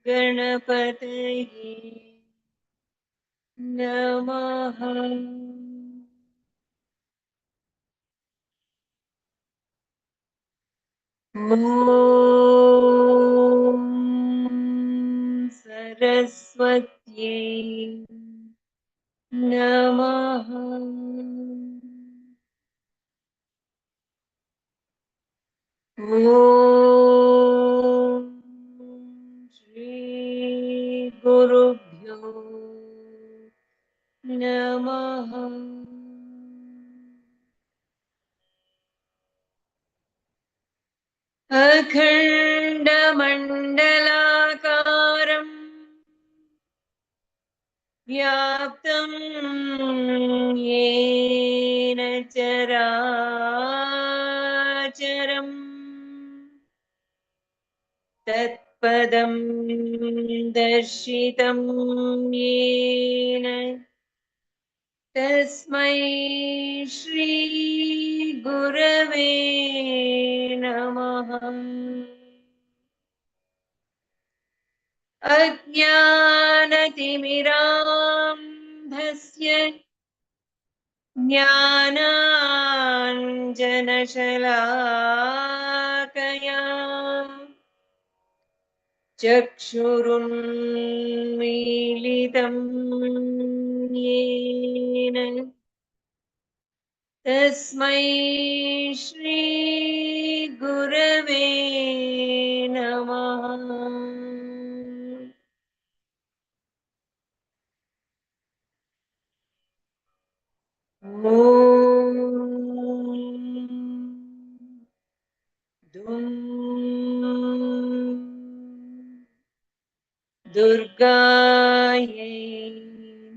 गणपतये नमः। ॐ सरस्वत्यै नमः। ॐ श्री गुरुभ्यो नमः। अखण्डमण्डलाकारम् व्याप्तं येन चराचरम् तत्पदं दर्शितं येन तस्मै श्री गुरवे नमः। अज्ञानतिमिरान्धस्य ज्ञानाञ्जनशलाकया चक्षुरुन्मीलितं येन तस्मै श्री गुरवे नमः। ॐ दुं दुर्गायै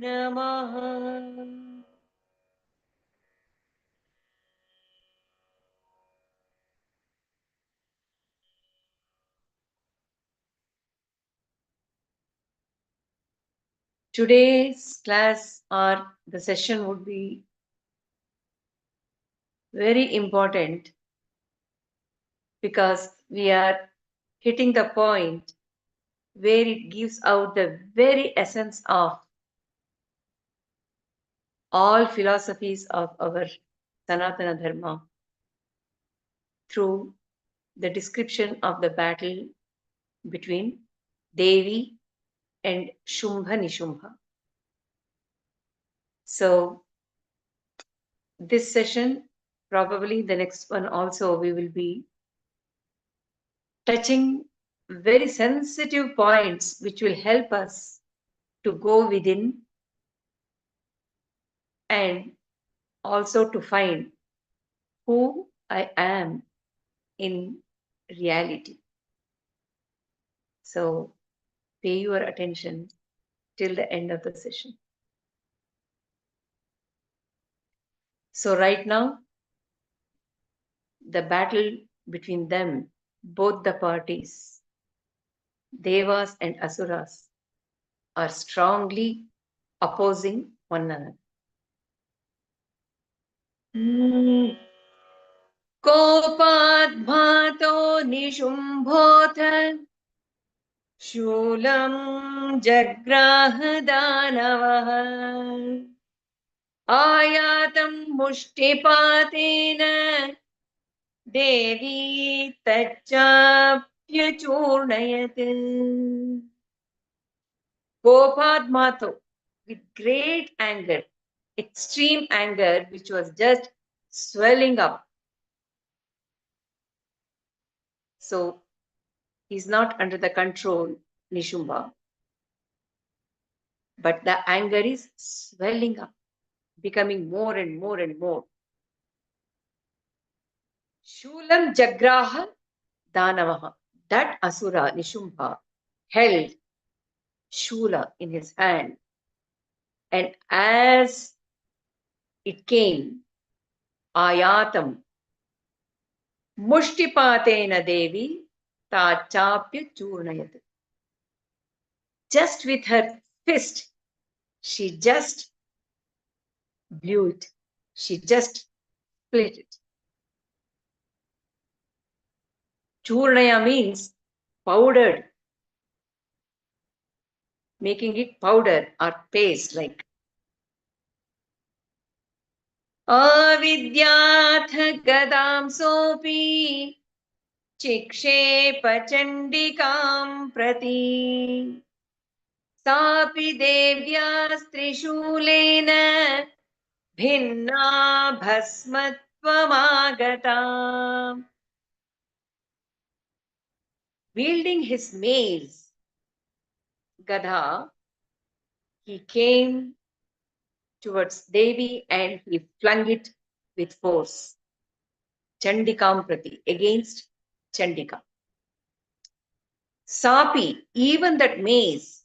नमः। Today's class or the session would be very important because we are hitting the point where it gives out the very essence of all philosophies of our Sanatana Dharma through the description of the battle between Devi and Shumbha Nishubha. So this session, probably the next one also, we will be touching very sensitive points which will help us to go within and also to find who I am in reality. So pay your attention till the end of the session. So right now, the battle between them, both the parties, Devas and Asuras, are strongly opposing one another. कोपाद्भातो निशुम्भोऽथ शूलं जग्राह दानवः आयातं मुष्टिपातेन देवी तच्चाप्यचूर्णयत्. Kopadmato, with great anger, extreme anger, which was just swelling up. So he's not under the control, Nishumbha, but the anger is swelling up. becoming more and more and more. Shulam Jagraha Danavaha. That Asura, Nishumbha, held Shula in his hand. And as it came, Ayatam, Mushtipatena Devi, Tachapya Churnayat. Just with her fist, she just blew it. She just split it. Churnaya means powdered, making it powder or paste like. Avidyath gadam sopi चिक्षेप चण्डिकां प्रति सापि देव्यास्त्रिशूलेन भिन्ना भस्मत्वमागता. Wielding his mace, Gadha, he came towards Devi and he flung it with force. Chandikam Prati, against Chandika. Sapi, even that mace,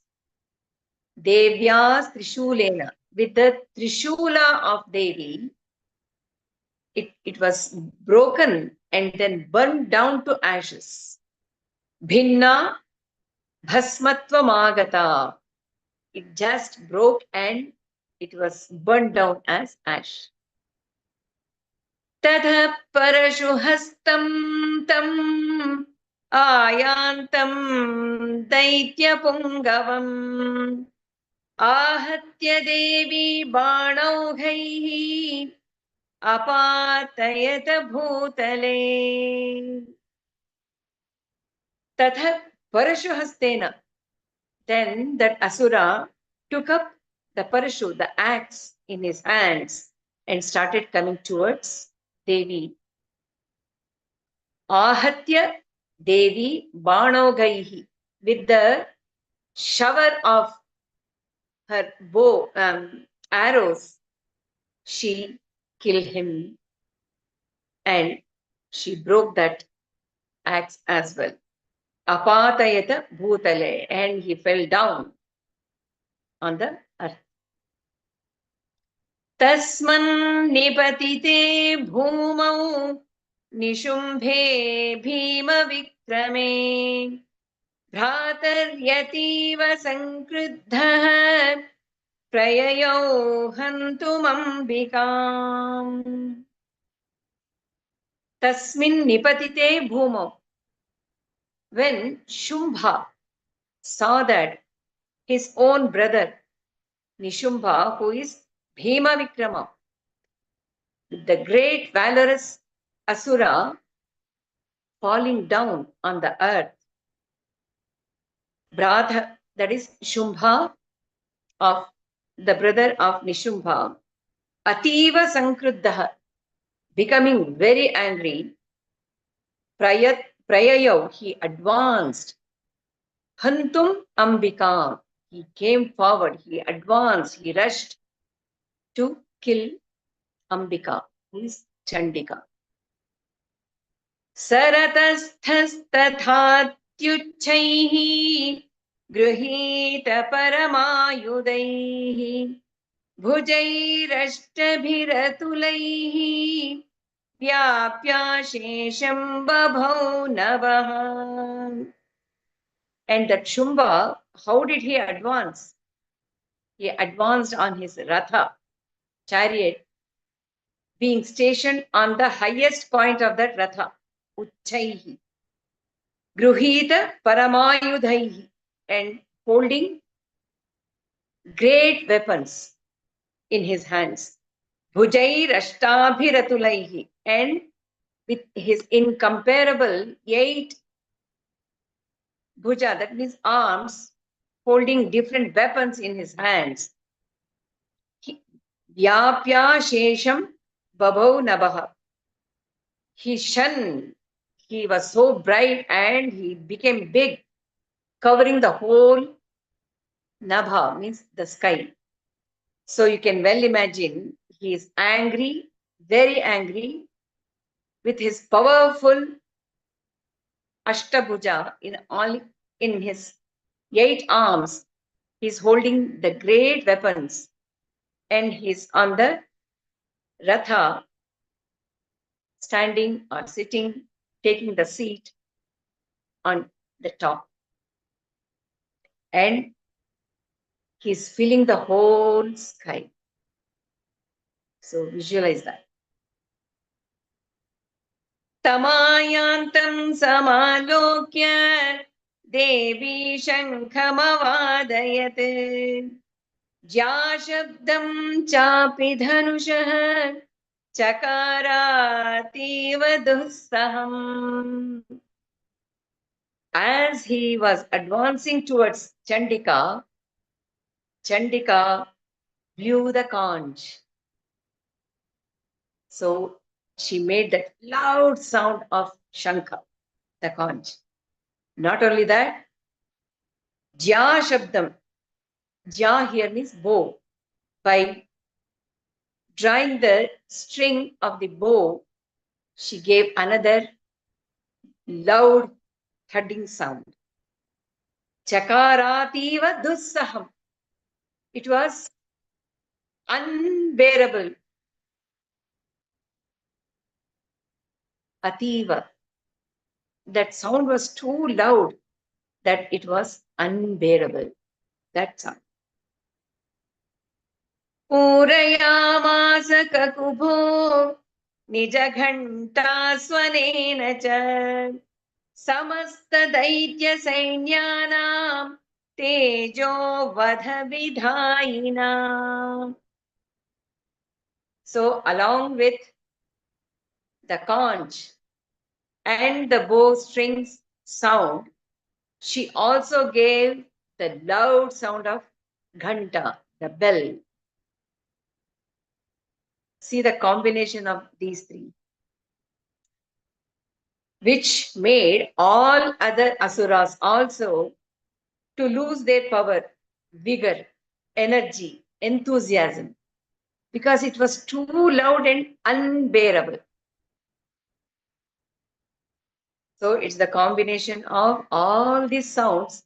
Devya's Trishulena, with the Trishula of Devi, it was broken and then burned down to ashes. Bhinna Bhasmatva Magata. It just broke and it was burned down as ash. Tadha Parashuhastam Tam Ayantam Daitya Pungavam Ahatya Devi Banaugaihi Apatayata Bhutale. Tatha Parashuhastena. Then that Asura took up the Parashu, the axe, in his hands and started coming towards Devi. Ahatya Devi Banogaihi. With the shower of her bow, arrows, she killed him and she broke that axe as well. Apatayata bhutale, and he fell down on the earth. Tasman nipatite bhumau nishumbhe bhima vikrame bhrataryatiwa sankruddha prayayau hantumambikam. Tasmin nipatite bhumau. When Shumbha saw that his own brother Nishumbha, who is Bhima Vikrama, the great valorous Asura, falling down on the earth, Bradha, that is Shumbha, of the brother of Nishumbha, Ativa Sankruddha, becoming very angry, Prayayav, he advanced, Hantum Ambika, he came forward, he advanced, he rushed to kill Ambika, who is Chandika. Saratasthastathatyuchaihi गृहीत परमायुधैः भुजैरष्टभिरतुलैः व्याप्याशेषं बभौ नभः. And that Shumba, how did he advance? He advanced on his Ratha, chariot, being stationed on the highest point of that Ratha, Uchaihi. Gruhita Paramayudhaihi, and holding great weapons in his hands. Bhujair Ashtabhiratulaihi, and with his incomparable 8 bhuja, that means arms, holding different weapons in his hands. Vyapya Shesham Babau Nabaha. He shone, he was so bright and he became big, covering the whole Nabha, means the sky. So you can well imagine He is angry, very angry, with his powerful Ashtabhuja in his 8 arms. He's holding the great weapons, and he's on the Ratha, standing or sitting, taking the seat on the top. And he's filling the whole sky. So visualize that. Tamayantam samalokya Devi Shankhamavadayat Jyashabdam chapi dhanushah Chakarativa dussaham. As he was advancing towards Chandika, Chandika blew the conch. So she made that loud sound of Shankha, the conch. Not only that, Jya Shabdam. Jya here means bow. By drawing the string of the bow, she gave another loud thudding sound. Chakarativa dussaham. It was unbearable. Ativa. That sound was too loud that it was unbearable. That sound. पूरयामास ककुभो निजघण्टास्वनेन च समस्तदैत्यसैन्यानां तेजो वधविधायिना. So along with the conch and the bowstrings sound, she also gave the loud sound of ghanta, the bell. See the combination of these three, which made all other asuras also to lose their power, vigor, energy, enthusiasm, because it was too loud and unbearable. So it's the combination of all these sounds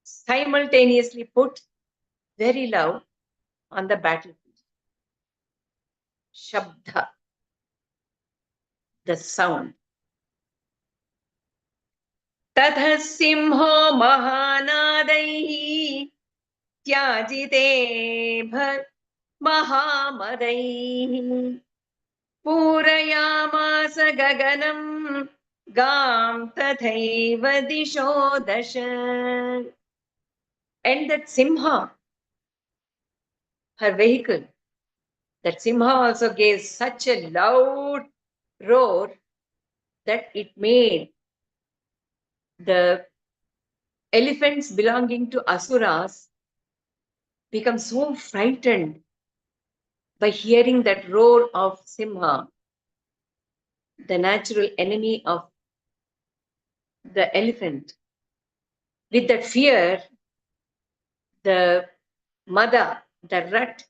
simultaneously put very loud on the battlefield. Shabda, the sound. Tatha simho mahanadaihi tyajite bhat mahamadaihi पूरयामास गगनं गां तथैव दिशो दश. And that Simha, her vehicle, that Simha also gave such a loud roar that it made the elephants belonging to Asuras become so frightened by hearing that roar of Simha, the natural enemy of the elephant. With that fear, the mother, the rat,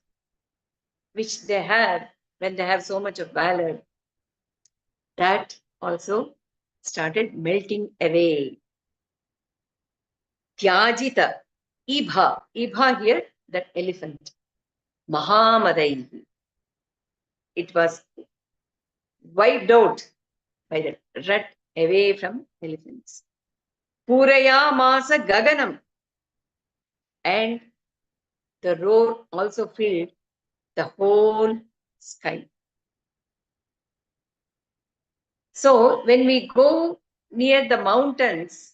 which they have when they have so much of valor, that also started melting away. Tyajita, Ibha, Ibha here, that elephant. Mahamadaihi. It was wiped out by the rat away from elephants. Puraya Masa Gaganam. And the roar also filled the whole sky. So when we go near the mountains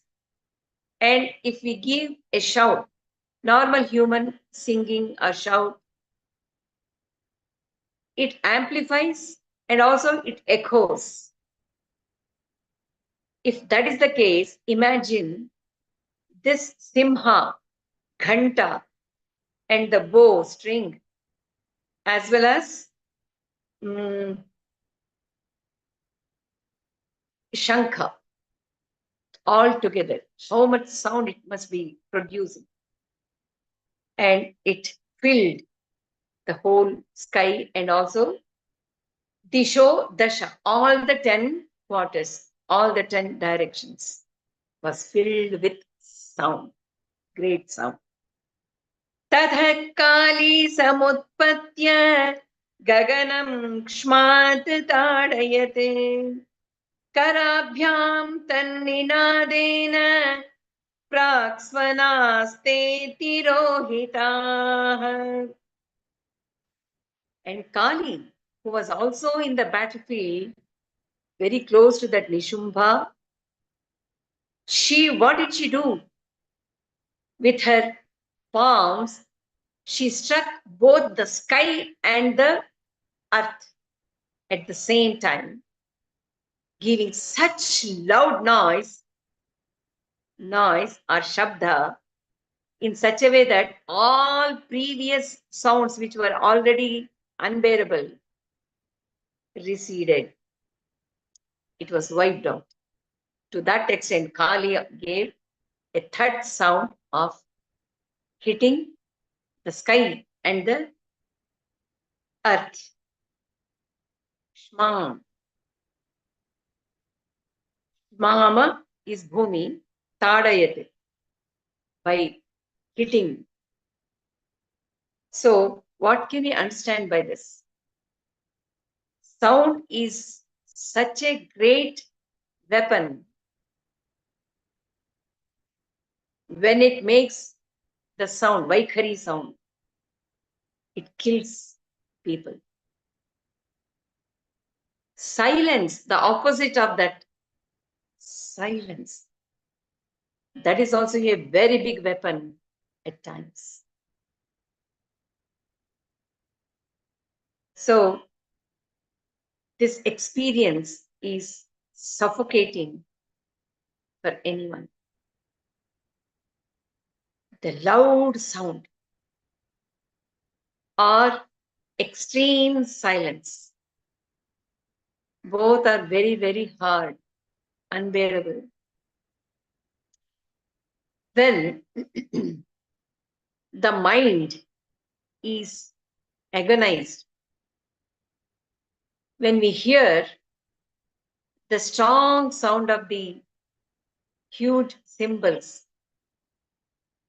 and if we give a shout, normal human singing or shout, it amplifies and also it echoes. If that is the case, imagine this simha, ghanta, and the bow string, as well as shankha, all together. How much sound it must be producing. And it filled the whole sky, and also Disho Dasha, all the 10 quarters, all the 10 directions was filled with sound, great sound. ततः काली समुत्पत्य गगनं क्ष्मात् ताडयते कराभ्यां तन्निनादेन प्राक्स्वनास्ते तिरोहिताः. And Kali, who was also in the battlefield, very close to that Nishumbha, what did she do? With her palms, she struck both the sky and the earth at the same time, giving such loud noise or shabda, in such a way that all previous sounds which were already unbearable receded. It was wiped out. To that extent, Kali gave a third sound of hitting the sky and the earth. Shma. Shmama is bhumi, tadayate, by hitting. So, what can we understand by this? Sound is such a great weapon when it makes the sound, Vaikhari sound. It kills people. Silence, the opposite of that, silence. That is also a very big weapon at times. So, this experience is suffocating for anyone. The loud sound or extreme silence, both are very, very hard, unbearable. When the mind is agonized, when we hear the strong sound of the huge cymbals,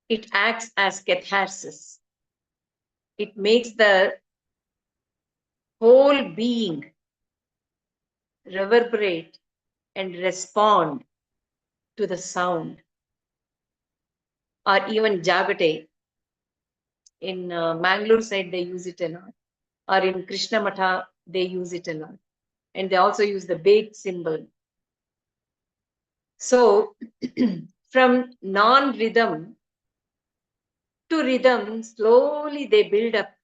it acts as catharsis. It makes the whole being reverberate and respond to the sound. Or even Jagate. In Mangalore side, they use it a lot. Or in Krishna Matha, they use it a lot. And they also use the bait symbol. So, from non-rhythm to rhythm, slowly they build up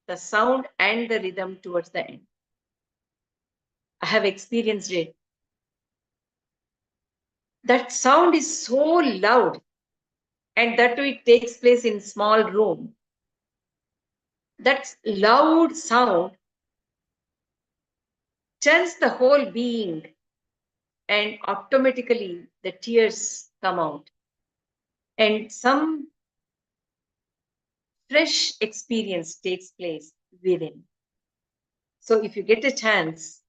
the sound and the rhythm towards the end. I have experienced it. That sound is so loud, and that too it takes place in small room. That loud sound turns the whole being, and automatically the tears come out. And some fresh experience takes place within. So if you get a chance,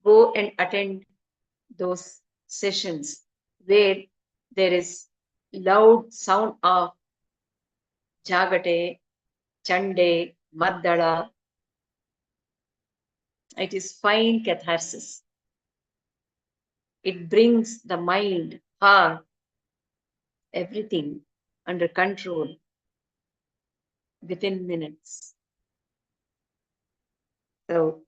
go and attend those sessions where there is loud sound of Jagate, Chande, Maddala. It is fine catharsis. It brings the mind, heart, everything under control within minutes. So,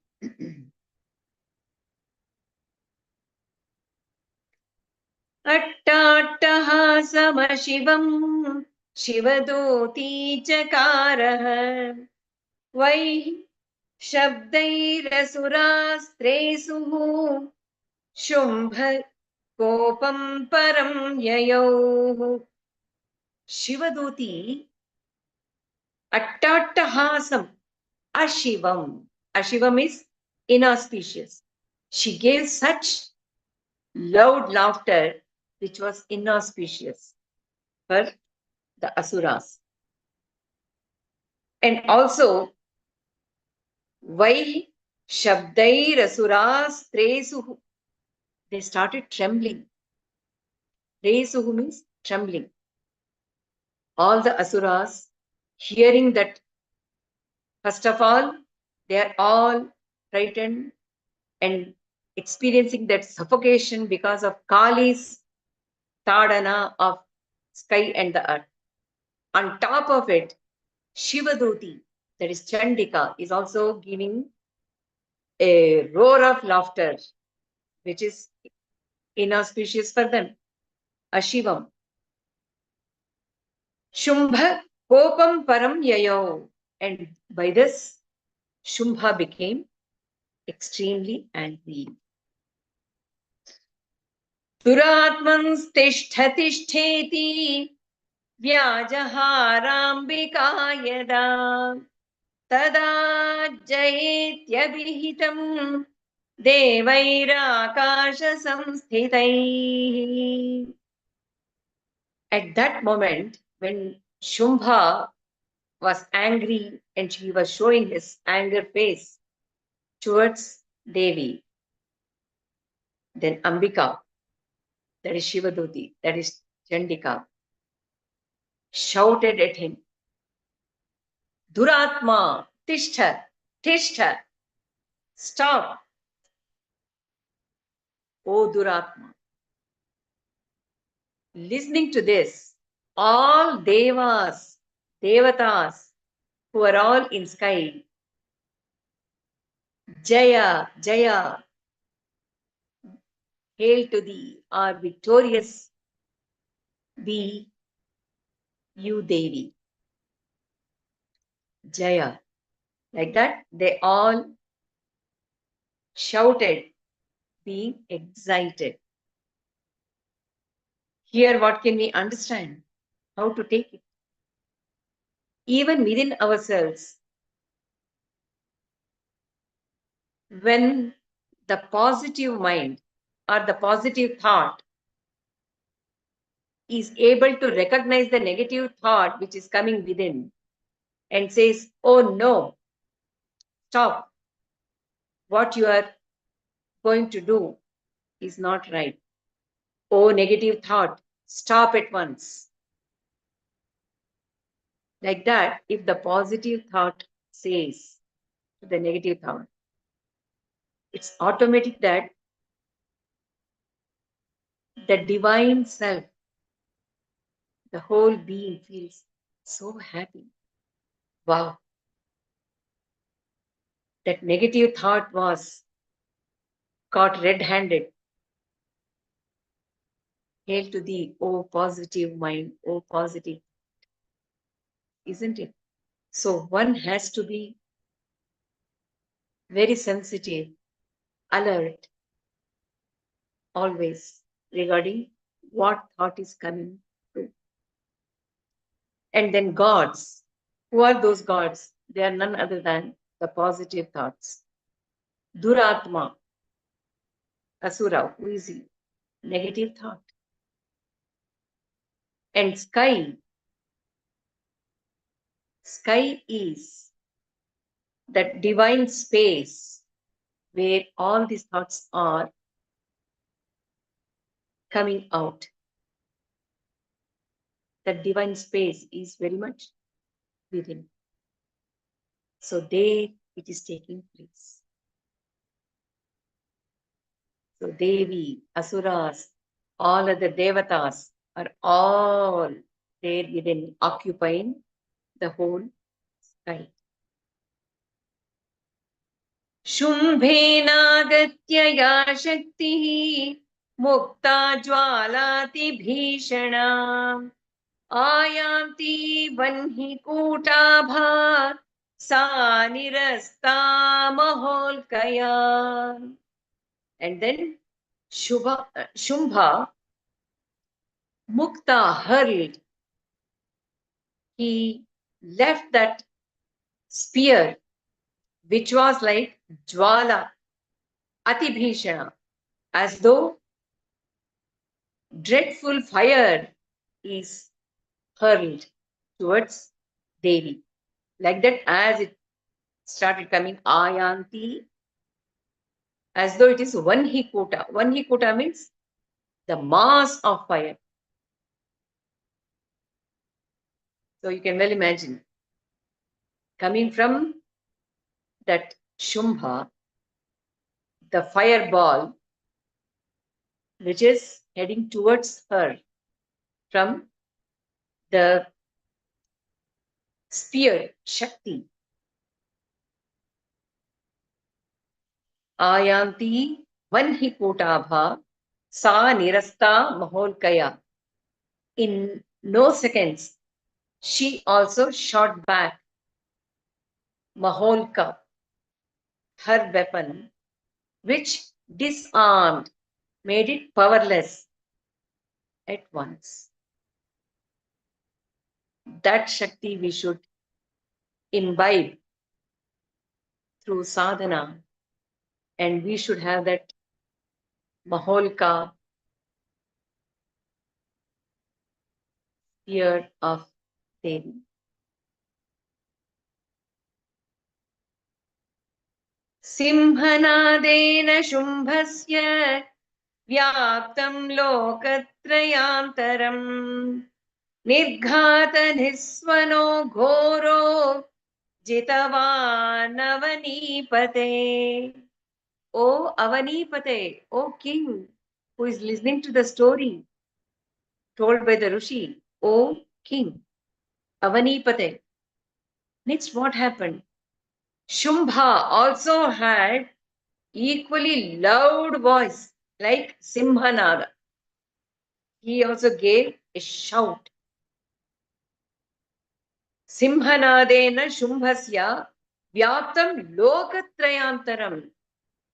अट्टाट्टहासमशिवम् Shivduti चकारः वैः शब्दैरसुरास्त्रेषुः Shumbha कोपं परं ययौः. Shivaduti attattahasam ashivam. Ashivam is inauspicious. She gave such loud laughter which was inauspicious for the asuras. And also, why Shabdair Asuras Tresuhu, they started trembling. Tresuhu means trembling. All the Asuras, hearing that, first of all, they are all frightened and experiencing that suffocation because of Kali's Tadana of sky and the earth. On top of it, Shivaduti, that is Chandika, is also giving a roar of laughter, which is inauspicious for them. Ashivam. Shumbha Kopam Param Yayo. And by this, Shumbha became extremely angry. Duratmans Tishthati Vyajaharambika Yada Tada Jayetyabihitam Devairākāsha samsthitai. At that moment, when Shumbha was angry and he was showing his anger face towards Devi, then Ambika, that is Shivaduti, that is Chandika, shouted at him, Duratma, Tishtha, Tishtha, stop, O Duratma. Listening to this, all devas, devatas, who are all in sky, Jaya, Jaya, hail to thee, or victorious be you, Devi. Jaya. Like that, they all shouted, being excited. Here, what can we understand? How to take it? Even within ourselves, when the positive mind or the positive thought is able to recognize the negative thought which is coming within and says, oh no, stop, what you are going to do is not right. Oh, negative thought, stop at once. Like that, if the positive thought says to the negative thought, it's automatic that the divine self, the whole being feels so happy. Wow. That negative thought was caught red-handed. Hail to thee, oh positive mind, oh positive, isn't it? So one has to be very sensitive, alert, always regarding what thought is coming through. And then gods. Who are those gods? They are none other than the positive thoughts. Duratma, Asura, who is he? Negative thought. And sky. Sky is that divine space where all these thoughts are coming out. That divine space is very much within. So there it is taking place. So Devi, Asuras, all other devatas are all there within, occupying the whole sky. शुम्भेनागत्य या शक्तिः मुक्ता ज्वालाति भीषणा आयान्ति वह्निकूटाभा सा निरस्ता महोल्कया. And then Shumbha, Mukta, hurled. He left that spear, which was like Jwala, Atibhishana, as though dreadful fire is hurled towards Devi. Like that, as it started coming, Ayanti, as though it is one hikota. One hikota means the mass of fire. So you can well imagine, coming from that Shumbha, the fireball, which is heading towards her from the spear, Shakti. Ayanti Vanhikotabha Sa Nirasta Maholkaya. In no seconds, she also shot back Maholka, her weapon, which disarmed, made it powerless at once. That Shakti we should imbibe through sadhana, and we should have that Maholka fear of Devi. सिंहनादेन शुम्भस्य व्याप्तं लोकत्रयान्तरम् निर्घातनिस्वनो घोरो जितवानवनीपते. O Avanipate, O king, who is listening to the story told by the Rishi, O king, Avanipate. Next, what happened? Shumbha also had equally loud voice like Simhanada. He also gave a shout. Simhanadena Shumbhasya Vyaptam Lokatrayantaram.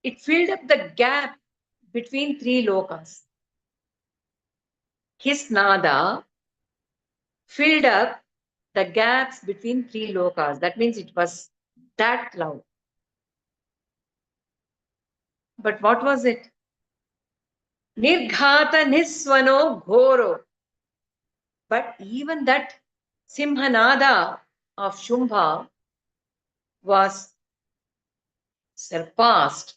It filled up the gap between three lokas. His nada filled up the gaps between three lokas. That means it was that loud. But what was it? Nirghata niswano ghoro. But even that Simhanada of Shumbha was surpassed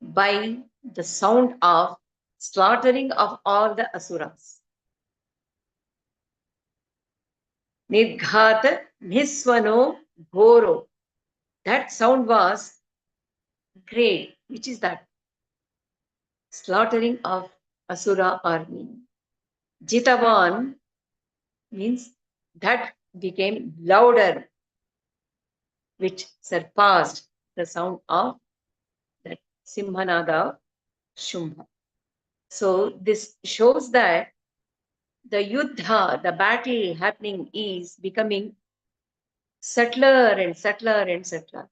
by the sound of slaughtering of all the asuras. Nirghata niswano ghoro. That sound was great. Which is that? Slaughtering of asura army. Jitavan means that became louder, which surpassed the sound of that Simhanada Shumbha. So this shows that the yuddha, the battle happening, is becoming subtler and subtler and subtler.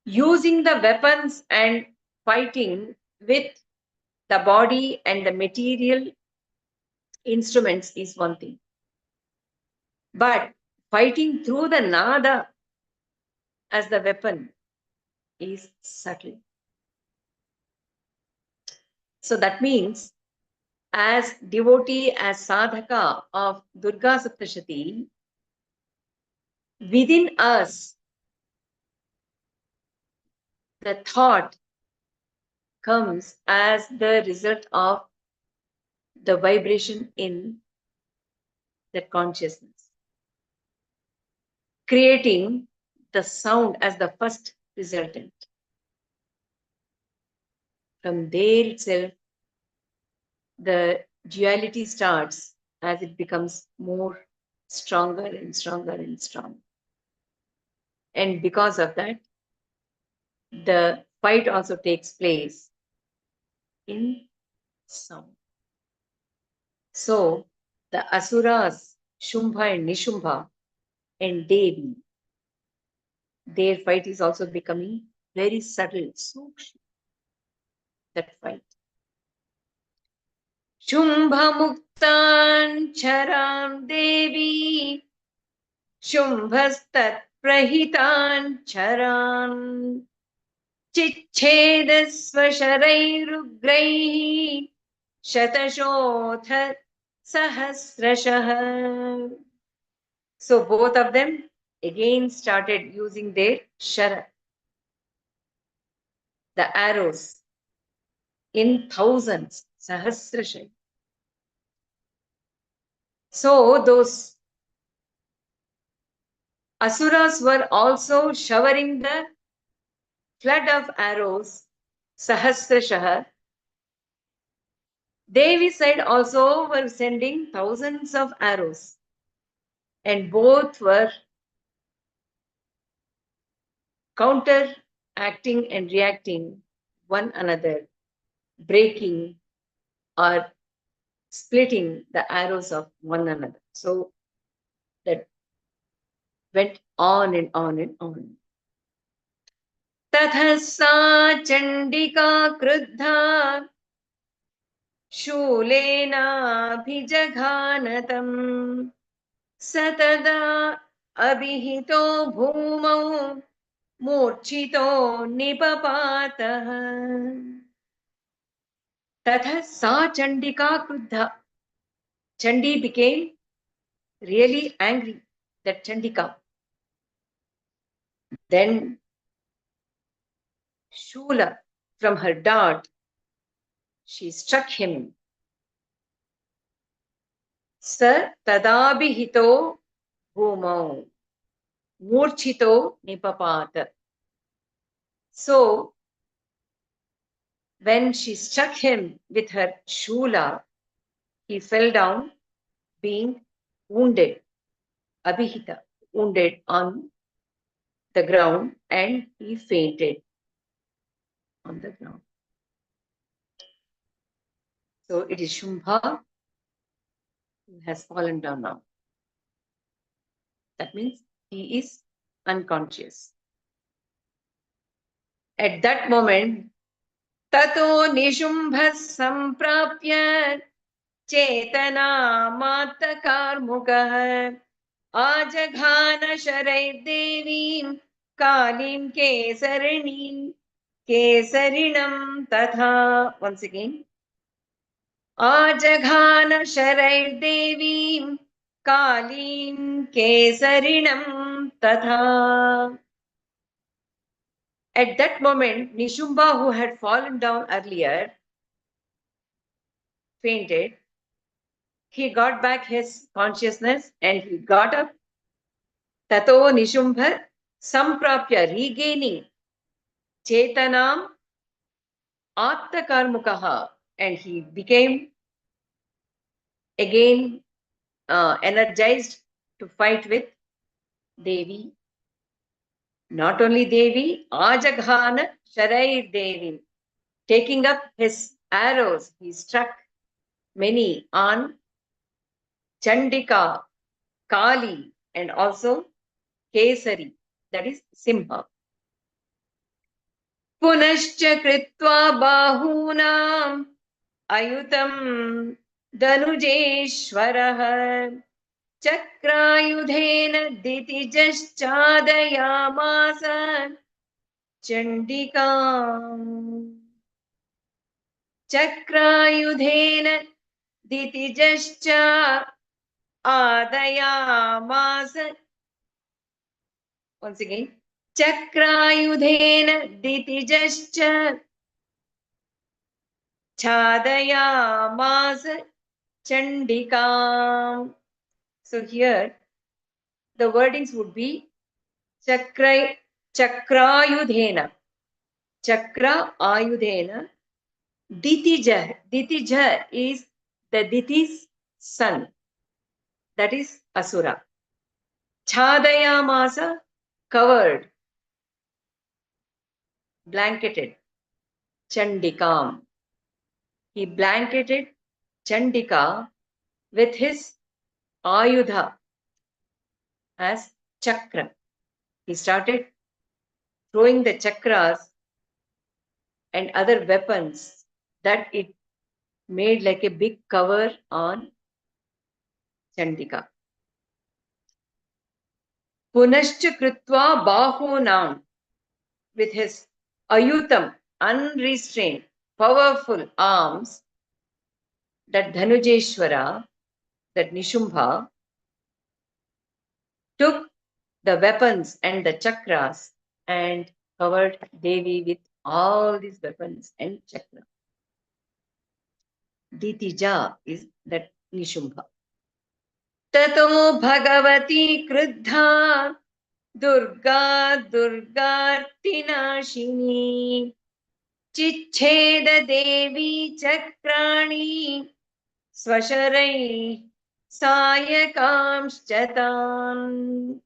Using the weapons and fighting with the body and the material instruments is one thing. But fighting through the nada as the weapon is subtle. So that means, as devotee, as sadhaka of Durga Saptashati, within us, the thought comes as the result of the vibration in the consciousness, creating the sound as the first resultant. From there itself, the duality starts as it becomes more stronger and stronger and stronger. And because of that, the fight also takes place in sound. So the asuras, Shumbha and Nishumbha and Devi, their fight is also becoming very subtle, sukshma, that fight. Shumbha muktan charam Devi, Shumbhastat prahitan charan, चिच्छेदस्वशरैरुग्रैः शतशोऽथ सहस्रशः. So both of them again started using their shara, the arrows, in thousands, sahasrasha. So those asuras were also showering the flood of arrows, sahasrasha. Devi side also were sending thousands of arrows, and both were counteracting and reacting one another, breaking or splitting the arrows of one another. So that went on and on and on. ततः सा चण्डिका क्रुद्धा शूलेनाभिजघानतम् स तदा अभिहितो भूमौ मूर्छितो निपपातः. ततः सा Chandika क्रुद्धा. Chandi became really angry, that Chandika. Then Shula, from her dart, she struck him. Sa tadabhihito bhumau murchito nipapata. So, when she struck him with her shula, he fell down, being wounded, abhihita, wounded on the ground, and he fainted on the ground. So it is Shumbha who has fallen down now. That means he is unconscious. At that moment, tato nishumbha samprapya चेतनामात्तकार्मुकः आजघान शरैर्देवीं कालीं केसरिणं तथा. Once again. आजघान शरैर्देवीं कालीं केसरिणं तथा. At that moment, Nishumbha, who had fallen down earlier, fainted. He got back his consciousness and he got up. Tato Nishumbha samprapya, regaining chetanam attakarmukaha, and he became again energized to fight with Devi. Not only Devi, Ajaghana Sharair Devi. Taking up his arrows, he struck many on Chandika, Kali, and also Kesari, that is Simha. Punascha Kritva Bahunam Ayutam Danujeshwarah Chakrayudhena Ditijashchadayamasa Chandikam. Chakrayudhena Ditijashcha Adayamasa. Once again. Chakrayudhena Ditijashcha Chadayamasa Chandikam. So here the wordings would be Chakrayudhena. Chakra Ayudhena. Ditija. Ditija is the Diti's son. That is Asura. Chadayamasa, covered, blanketed. Chandikam. He blanketed Chandika with his Ayudha as chakra. He started throwing the chakras and other weapons that it made like a big cover on Chandika. Punascha Kritva Bahunam, with his Ayutam, unrestrained, powerful arms, that Dhanujeshwara, that Nishumbha, took the weapons and the chakras and covered Devi with all these weapons and chakra. Ditija is that Nishumbha. Tato Bhagavati Kruddha Durga Durgartinashini Chicheda Devi Chakrani Swasharai Sayakamshchatan.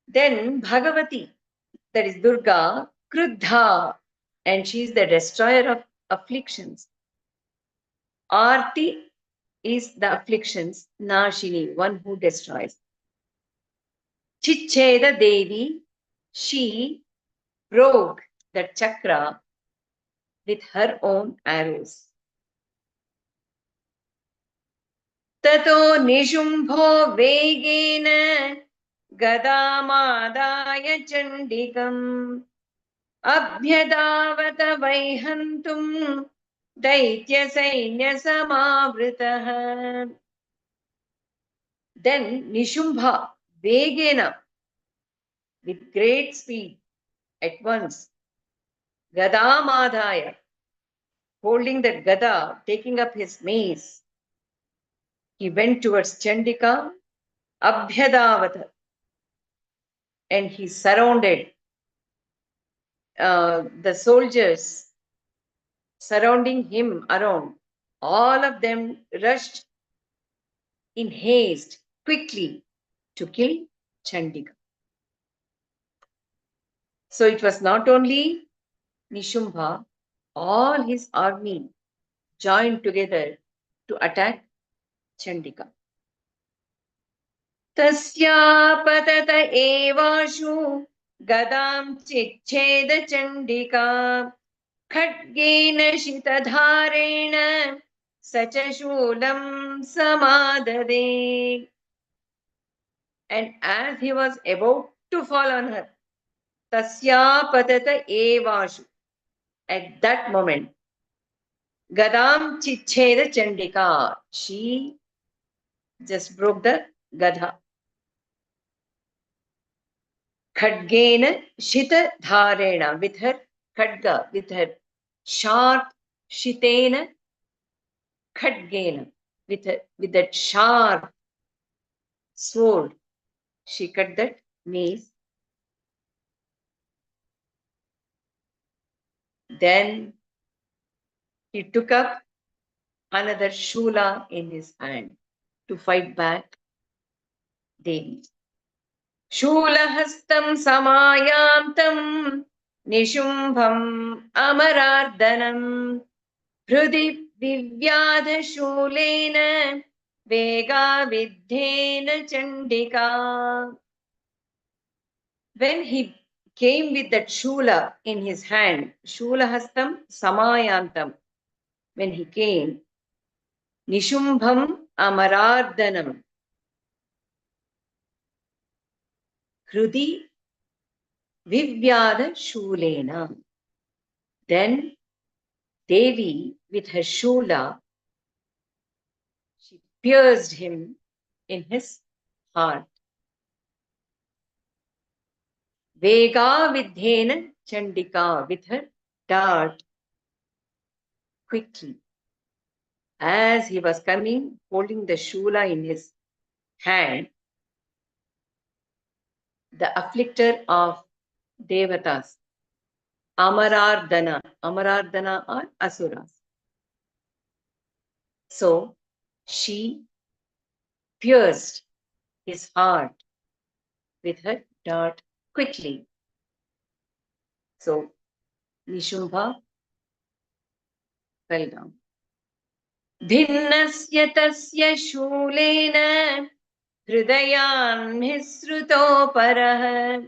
Then Bhagavati, that is Durga, Kruddha, and she is the destroyer of afflictions. Arti is the afflictions, Nashini, one who destroys. Chicheda Devi, she broke the chakra with her own arrows. Tato Nishumbho Vegena Gadamadaya Chandikam Abhyadavat Vaihantum Daitya Sainya Samavritah. Then Nishumbha Vegena, with great speed, at once, Gadamadaya, holding that Gada, taking up his mace, he went towards Chandika, Abhyadavat, and he surrounded the soldiers surrounding him around. All of them rushed in haste, quickly, to kill Chandika. So it was not only Nishumbha, all his army joined together to attack Chandika. Tasya patata evashu gadam chicheda Chandika khadgena shitadharena sachashulam samadade. And as he was about to fall on her, tasya patata evashu, at that moment, Gadam Chicheda Chandika, she just broke the Gadha. Khadgena Shita Dharena, with her Khadga, with her sharp Shitena Khadgena, with that sharp sword, she cut that mace. Then he took up another Shula in his hand to fight back Devi. Shulahastam Samayantam Nishumbham Amarardanam Hrudi Vivyadha Shulena Vega Vidhena Chandika. When he came with that Shula in his hand, Shulahastam Samayantam, when he came, Nishumbham Amarardanam, Hrudi Vivyada Shulena. Then Devi, with her Shula, she pierced him in his heart. Vega Vidhena Chandika, with her dart, quickly. As he was coming, holding the Shula in his hand, the afflictor of Devatas, Amarardana are Asuras. So she pierced his heart with her dart quickly. So Nishumbha fell down. Bhinnasya tasya shulena hridayan hisruto parah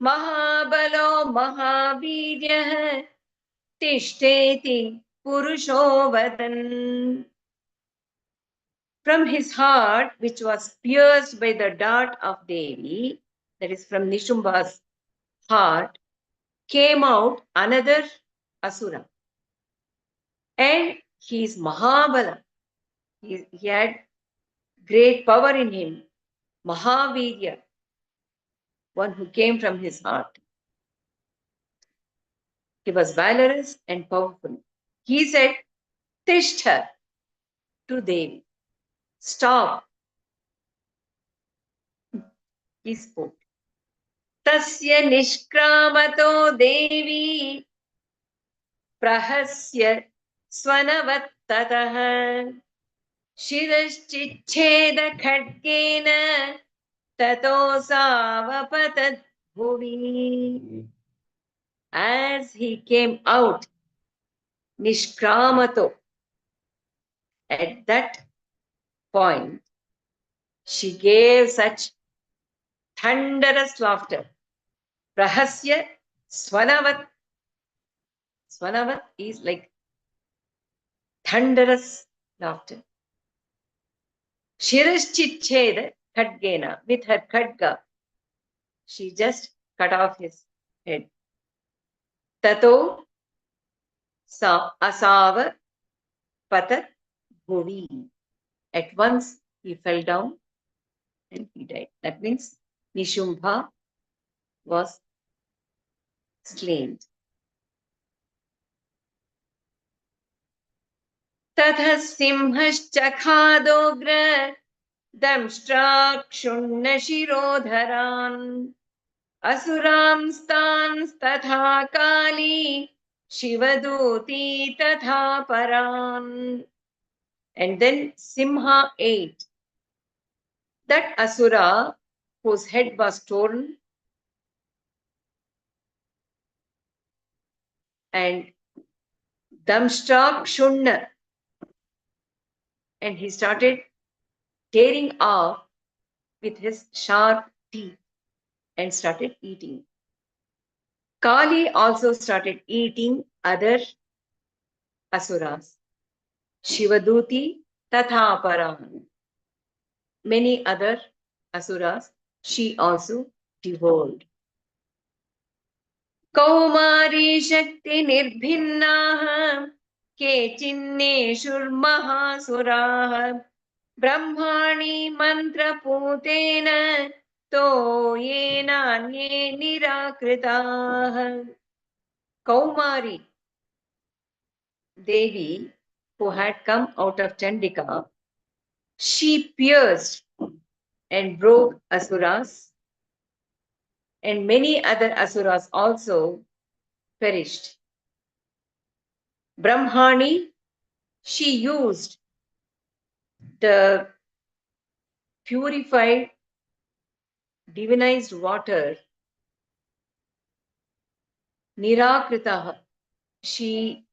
mahabalo mahaviryah tishteti purusho vadan. From his heart, which was pierced by the dart of Devi, that is from Nishumbha's heart, came out another Asura. And he is Mahabala. He had great power in him. Mahavirya. one who came from his heart. He was valorous and powerful. He said, Tishtha to Devi. Stop. He spoke. Tasya nishkramato Devi prahasya svanavattataha shirashchichcheda khadgena tato savapatat bhuvi. As he came out, nishkramato, at that point, she gave such thunderous laughter. Prahasya swanavat. Swanavat is like thunderous laughter. Shirashchichcheda khadgena. With her khadga, she just cut off his head. Tato asava patat bhuvi. At once he fell down and he died. That means Nishumbha was slain. Tatha simhaschakhadogra damshtrakshunnashirodharan asuramstans kali shivaduti tatha paran. And then Simha ate that asura whose head was torn, and damshtakshunna, and he started tearing off with his sharp teeth and started eating. Kali also started eating other asuras. Shivaduti tatha paran. Many other asuras she also devoured. Kaumari shakti nirbhinnaha केचिन्नेषुर्महासुराः ब्रह्माणि मन्त्रपूतेन तो ये नान्ये निराकृताः. Kaumari Devi, who had come out of Chandika, she pierced and broke asuras, and many other asuras also perished. Brahmani, she used the purified, divinized water. Nirakritaha, she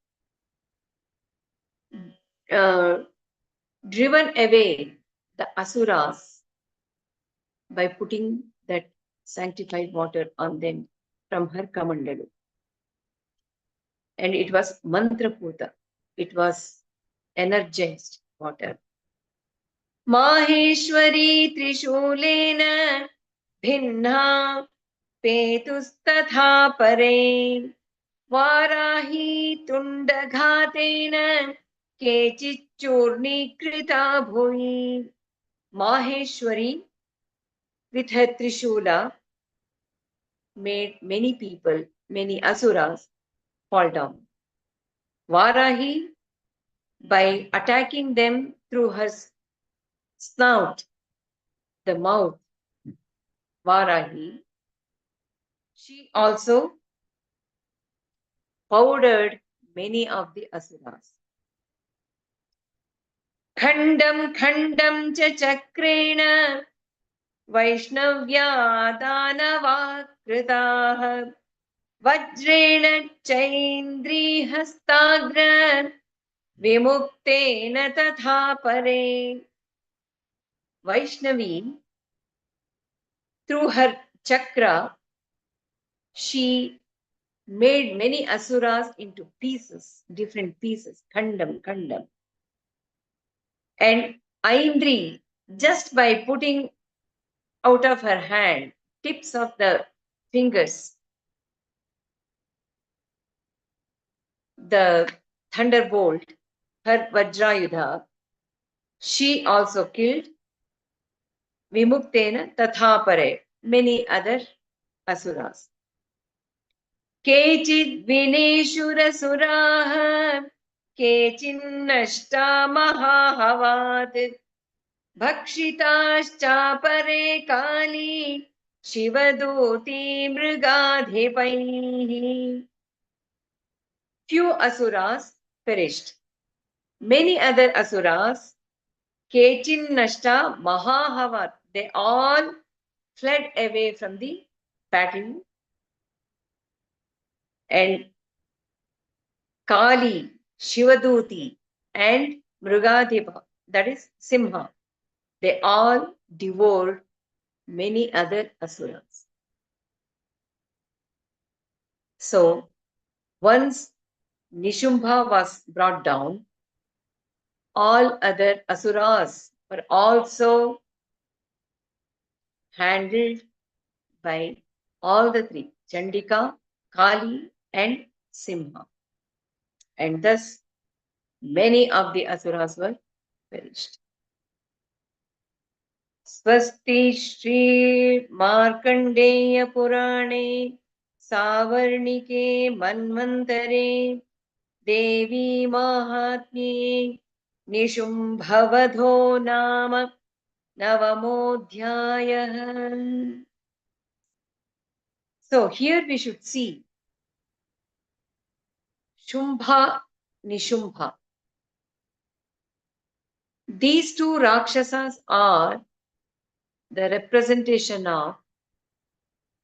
driven away the asuras by putting that sanctified water on them from her kamandalu. And it was mantraputa. It was energized water. Maheshwari Trishulena Bhinna Petustatha Pare Varahi Tundaghatena Kechichurnikrita Bhui. Maheshwari with her Trishula made many people, many asuras, fall down. Varahi, by attacking them through her snout, the mouth, Varahi, she also powdered many of the asuras. Khandam khandam cha chakrena Vaishnavya danava kritaha Vajrena chaindri hastagra Vimuktena tatha pare. Vaishnavi, through her chakra, she made many asuras into pieces, different pieces, khandam, khandam. And Aindri, just by putting out of her hand, tips of the fingers, the thunderbolt, her Vajrayudha, she also killed Vimuktena Tathapare, many other asuras. Kechid vineshurasuraha, kechinnashta mahahavat, भक्षिताश्चापरे Kali Shivduti मृगाधिपैः. Few asuras perished. Many other asuras, Kechin Nashta Mahahavat, they all fled away from the battle. And Kali, Shivaduti, and Mrugadhipa, that is Simha, they all devoured many other asuras. So, once Nishumbha was brought down, all other asuras were also handled by all the three, Chandika, Kali, and Simha. And thus, many of the asuras were perished. Swasti Shri Markandeya Purane Savarnike Manvantare Devi Mahatmye Nishumbhavadho Nama Navamodhyayah. So here we should see Shumbha, Nishumbha. These two Rakshasas are the representation of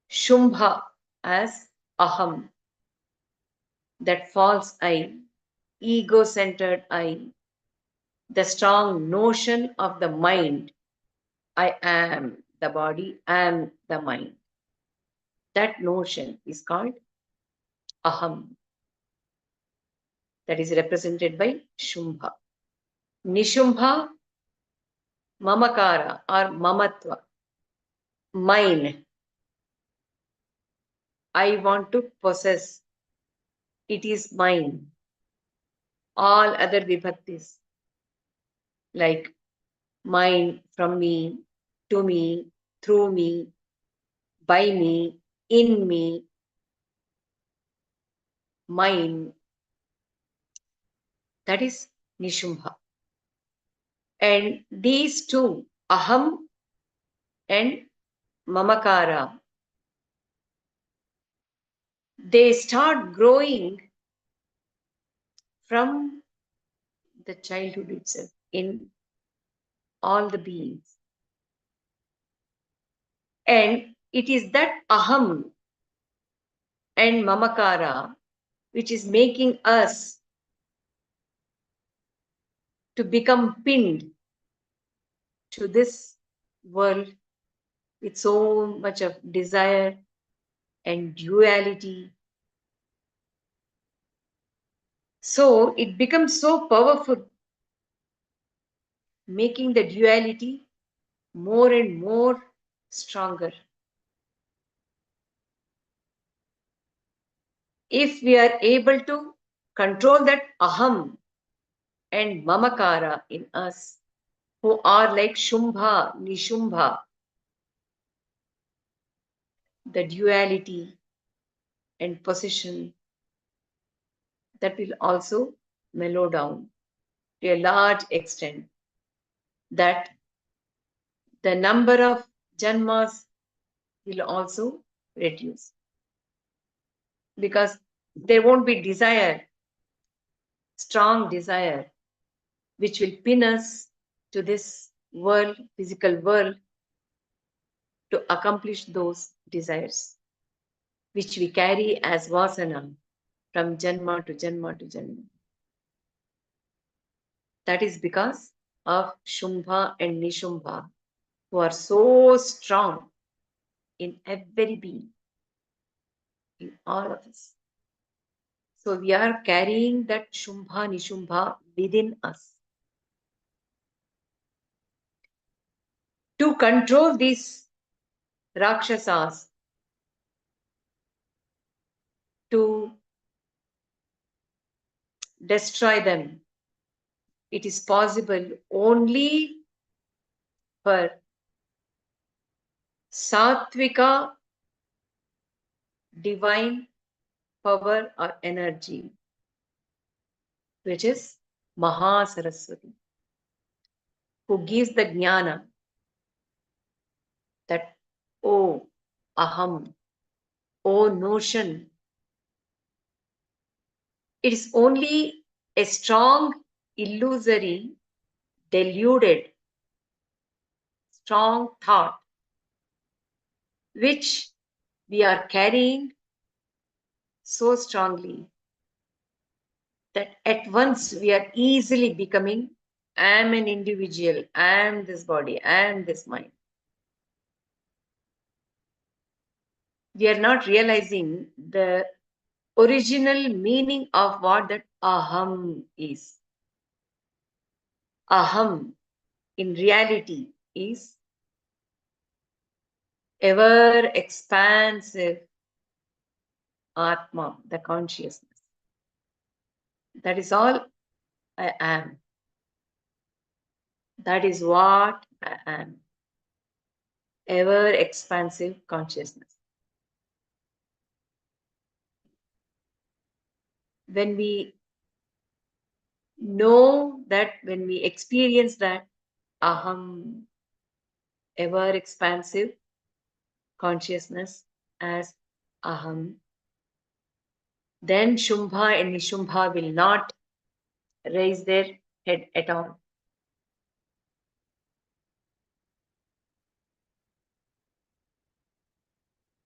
Shumbha as Aham, that false I, ego-centered I, the strong notion of the mind. I am the body, I am the mind. That notion is called Aham, that is represented by Shumbha. Nishumbha, Mamakara or Mamatva, mine. I want to possess. It is mine. All other vibhaktis like mine, from me, to me, through me, by me, in me, mine. That is Nishumbha. And these two, Aham and Mamakara, they start growing from the childhood itself in all the beings. And it is that Aham and Mamakara which is making us to become pinned to this world with so much of desire and duality. So it becomes so powerful, making the duality more and more stronger. If we are able to control that aham and mamakara in us, who are like Shumbha, Nishumbha, the duality and possession, that will also mellow down to a large extent, that the number of janmas will also reduce, because there won't be desire, strong desire, which will pin us to this world, physical world, to accomplish those desires, which we carry as vasana from janma to janma to janma. That is because of Shumbha and Nishumbha, who are so strong in every being, in all of us. So we are carrying that Shumbha, Nishumbha within us. To control these Rakshasas, to destroy them, it is possible only for Satvika divine power or energy, which is Maha Saraswati, who gives the jnana that, oh, aham, oh, notion. It is only a strong, illusory, deluded, strong thought which we are carrying so strongly that at once we are easily becoming, I am an individual, I am this body, I am this mind. We are not realizing the original meaning of what that aham is. Aham in reality is ever expansive Atma, the consciousness. That is all I am. That is what I am. Ever expansive consciousness. When we know that, when we experience that aham, ever expansive consciousness as aham, then Shumbha and Nishumbha will not raise their head at all.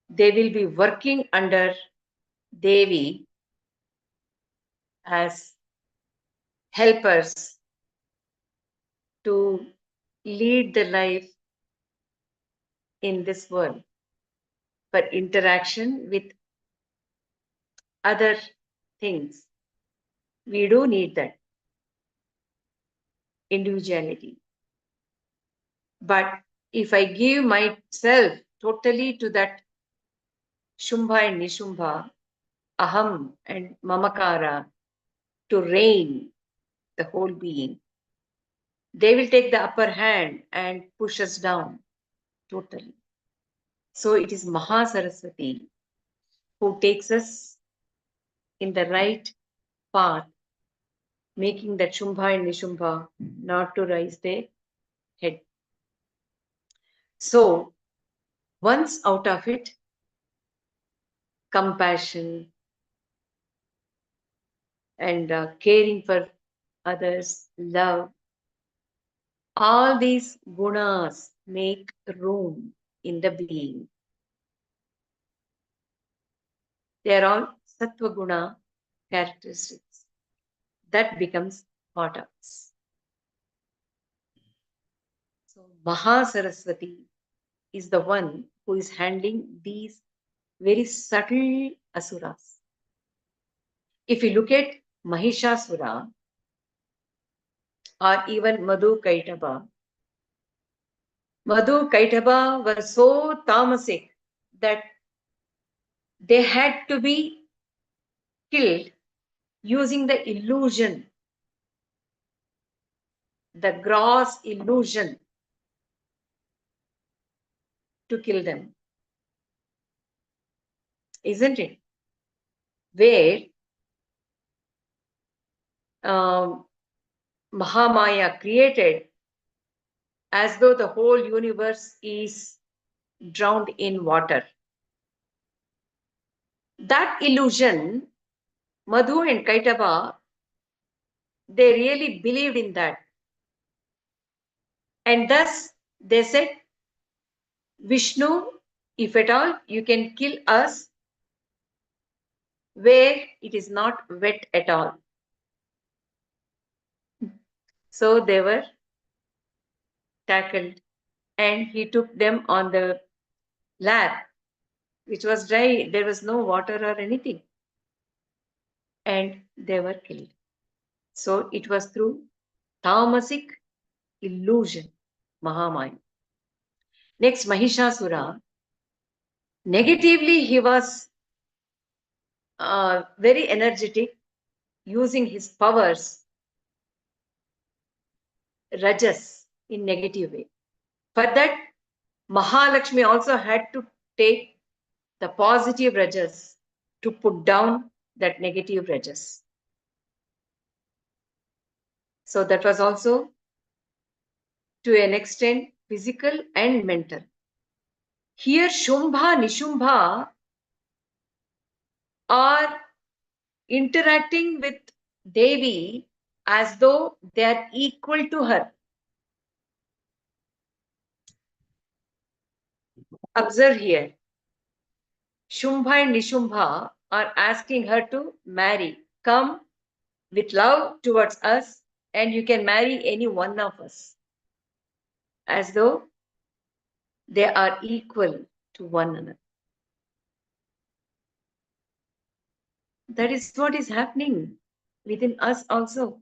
They will be working under Devi as helpers to lead the life in this world, but interaction with other things. We do need that individuality. But if I give myself totally to that Shumbha and Nishumbha, Aham and Mamakara, to reign the whole being, they will take the upper hand and push us down totally. So it is Maha Saraswati who takes us in the right path, making that Shumbha and Nishumbha not to rise their head. So once out of it, compassion and caring for others, love, all these gunas make room in the being. They are all sattva guna characteristics. That becomes part of us. So Maha Saraswati is the one who is handling these very subtle asuras. If you look at Mahishasura or even Madhu Kaitaba, Madhu Kaitaba were so tamasic that they had to be killed using the illusion, the gross illusion, to kill them. Isn't it? Where Mahamaya created as though the whole universe is drowned in water. That illusion, Madhu and Kaitaba, they really believed in that. And thus they said, Vishnu, if at all, you can kill us where it is not wet at all. So they were tackled and he took them on the lap, which was dry. There was no water or anything. And they were killed. So it was through tamasic illusion, Mahamaya. Next, Mahishasura. Negatively, he was very energetic, using his powers, rajas, in negative way. For that, Mahalakshmi also had to take the positive rajas to put down that negative rajas. So that was also to an extent physical and mental. Here Shumbha, Nishumbha are interacting with Devi as though they are equal to her. Observe here. Shumbha and Nishumbha are asking her to marry. Come with love towards us, and you can marry any one of us. As though they are equal to one another. That is what is happening within us also.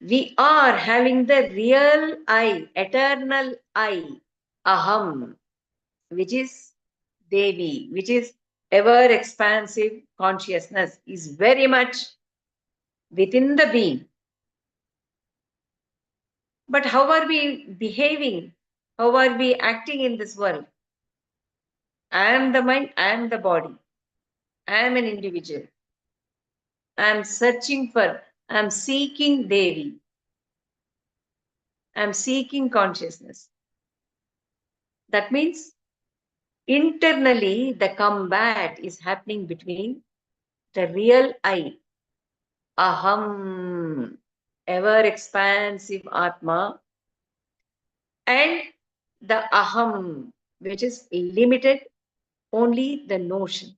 We are having the real I, eternal I, Aham, which is Devi, which is ever expansive consciousness, is very much within the being. But how are we behaving? How are we acting in this world? I am the mind, I am the body, I am an individual. I am searching for, I am seeking Devi. I am seeking consciousness. That means internally the combat is happening between the real I, Aham, ever expansive Atma, and the Aham, which is limited only the notion.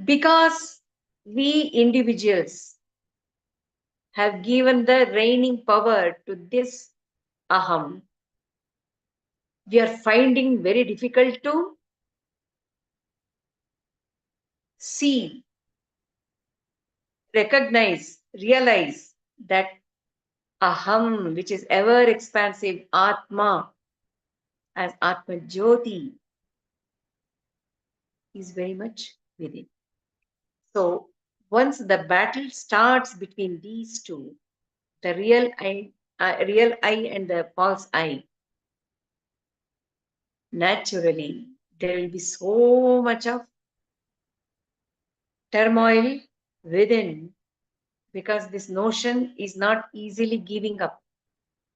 Because we individuals have given the reigning power to this Aham, we are finding very difficult to see, recognize, realize that Aham, which is ever expansive Atma, as Atma Jyoti, is very much within. So once the battle starts between these two, the real I and the false I, naturally there will be so much of turmoil within, because this notion is not easily giving up.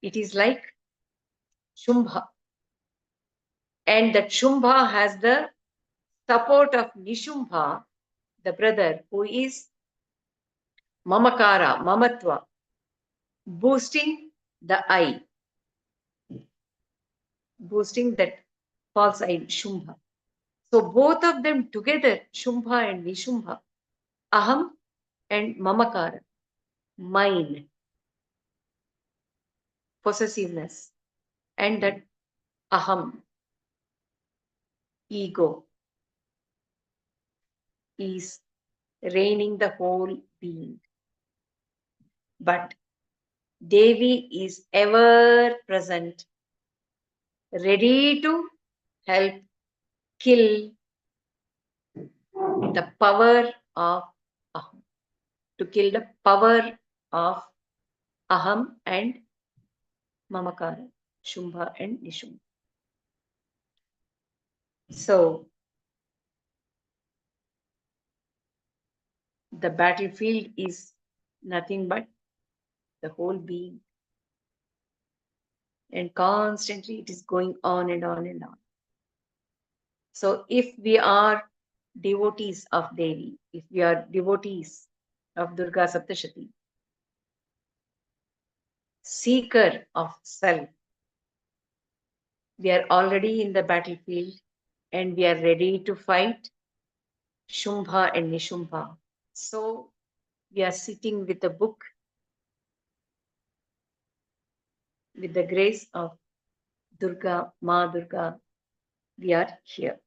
It is like Shumbha, and that Shumbha has the support of Nishumbha, the brother, who is Mamakara, Mamatva, boosting the I, boosting that false I, Shumbha. So both of them together, Shumbha and Nishumbha, Aham and Mamakara, mine, possessiveness, and that Aham, ego, is reigning the whole being. But Devi is ever present, ready to help kill the power of Aham, to kill the power of Aham and Mamakara, Shumbha and Nishumbha. So the battlefield is nothing but the whole being. And constantly it is going on and on and on. So if we are devotees of Devi, if we are devotees of Durga Saptashati, seeker of self, we are already in the battlefield and we are ready to fight Shumbha and Nishumbha. So we are sitting with a book with the grace of Durga, Maa Durga. We are here.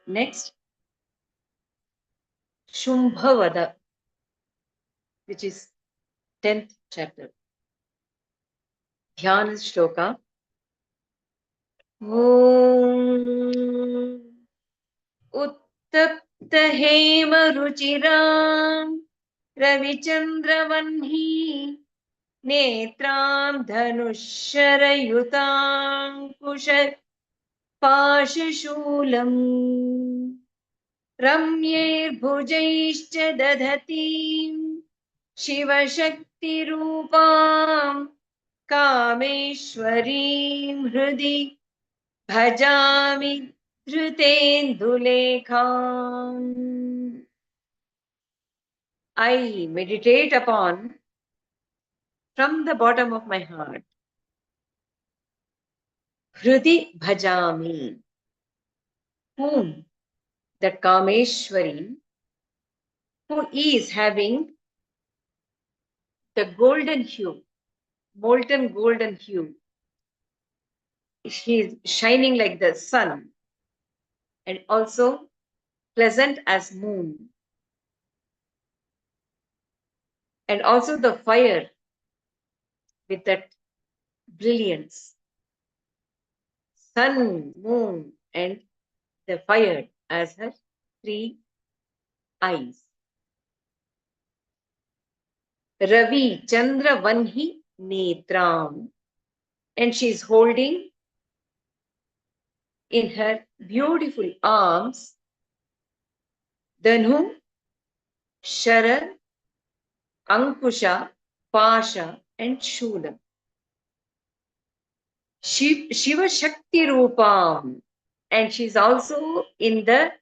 Next, Shumbhavada, which is 10th chapter. Dhyana Shloka. Om Uttapta Hema Ruchiram Ravichandra Vanhi नेत्रां धनुश्शरयुताङ्कुश पाशशूलम् रम्यैर्भुजैश्च दधतीं शिवशक्तिरूपां कामेश्वरीं हृदि भजामि धृतेन्दुलेखाम्. I meditate upon from the bottom of my heart. Hridi bhajami. Whom? That Kameshwari, who is having the golden hue, molten golden hue. She is shining like the sun and also pleasant as moon. And also the fire with that brilliance. Sun, moon, and the fire as her three eyes. Ravi Chandra Vanhi Netram. And she is holding in her beautiful arms Danu, Shara, Ankusha, Pasha, and Shulam. Shiva Shakti Rupam. And she's also in the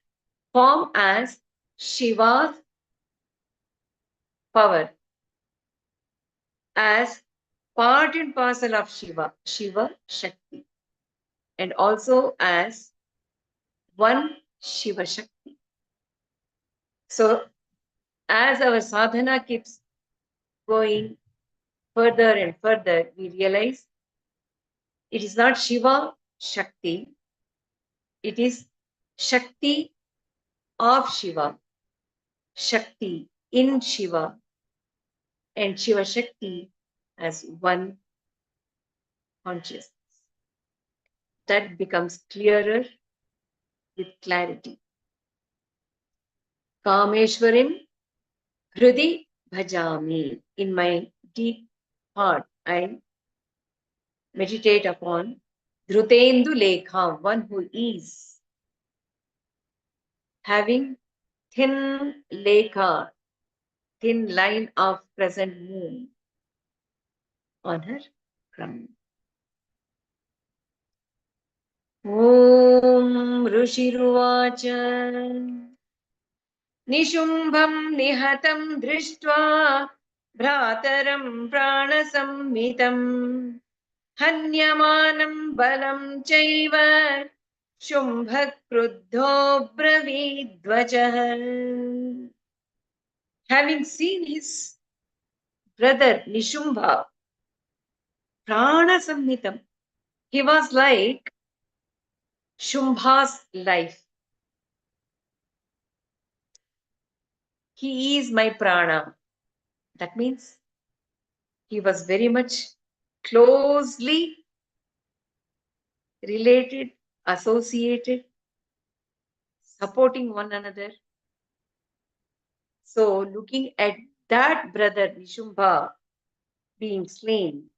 form as Shiva's power, as part and parcel of Shiva, Shiva Shakti, and also as one Shiva Shakti. So, as our sadhana keeps going further and further, we realize it is not Shiva Shakti, it is Shakti of Shiva, Shakti in Shiva, and Shiva Shakti as one consciousness. That becomes clearer with clarity. Kameshwarim Hridi Bhajami. In my deep heart, I meditate upon Dhrutendu Lekha, one who is having thin lekha, thin line of crescent moon on her crown. Om Rishiruvacha Nishumbham Nihatam Drishtva Bhrataram Pranasammitam Hanyamanam Balam Chaiva Shumbha Kruddho Bravidvachah. Having seen his brother Nishumbha, Prana Samhitam, he was like Shumbha's life. He is my prana. That means he was very much closely related, associated, supporting one another. So, looking at that brother Nishumbha being slain,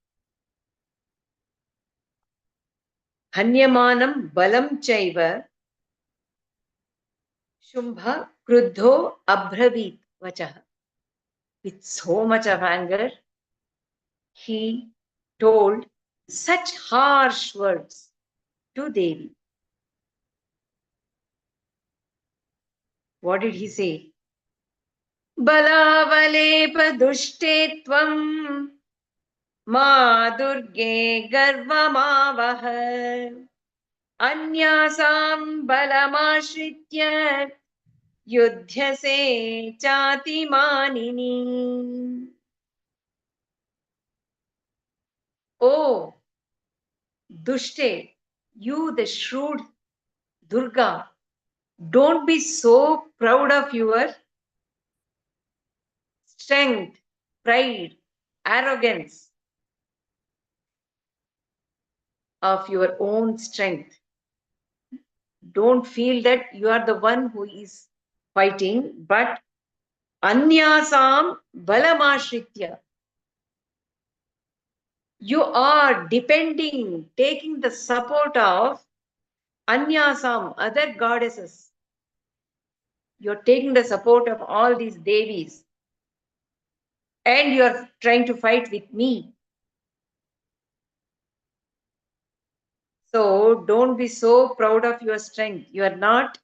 Hanyamanam Balam Chaiva Shumbha Kruddho Abhravit Vachaha. With so much of anger, he told such harsh words to Devi. What did he say? Balavalepa dushte tvam Maa Durge garvamavaha Anyasam balamashritya Yudhyase chati manini. Oh, Dushte, you the shrewd Durga, don't be so proud of your strength, pride, arrogance of your own strength. Don't feel that you are the one who is fighting, but Anyasam balamashritya. You are depending, taking the support of Anyasam, other goddesses. You're taking the support of all these devis. And you're trying to fight with me. So don't be so proud of your strength. You are not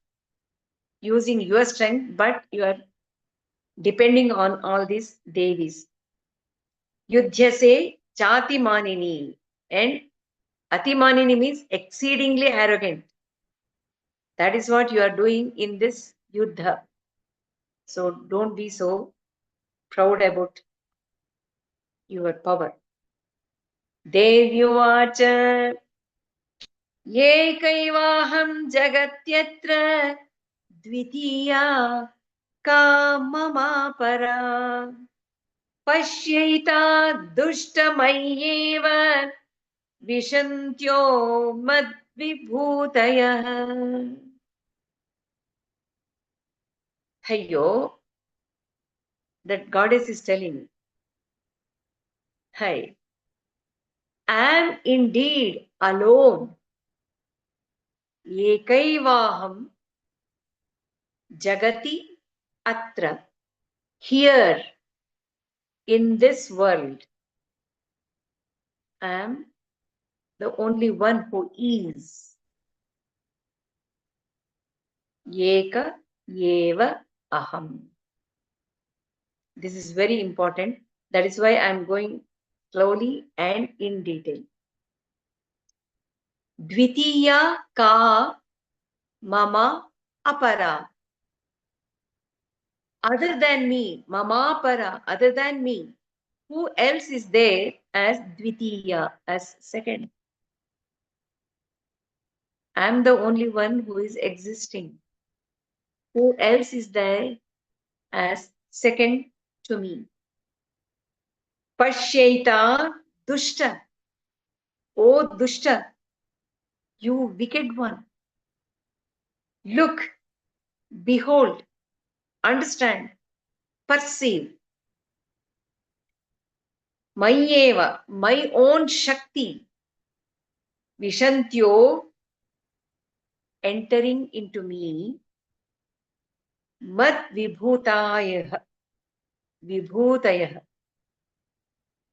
using your strength, but you are depending on all these devis. Yudhyase chati manini. And atimanini means exceedingly arrogant. That is what you are doing in this yuddha. So don't be so proud about your power. Devyuvacha ekaivaaham jagatyatra dvitiya ka mama para pasyaita dushtamayeva vishantyo madvibhutayah. Hayyo, that goddess is telling, hey, I am indeed alone. Ekaivaham jagati atra. Here in this world, I am the only one who is. Eka eva aham. This is very important. That is why I am going slowly and in detail. Dvitiya ka mama apara. Other than me, mama para, other than me, who else is there as Dvitiya, as second? I am the only one who is existing. Who else is there as second to me? Pashyeta dushta. Oh dushta, you wicked one. Look, behold, understand, perceive. Mayeva, my own Shakti. Vishantyo, entering into me. Mad vibhutayah. Vibhutayah.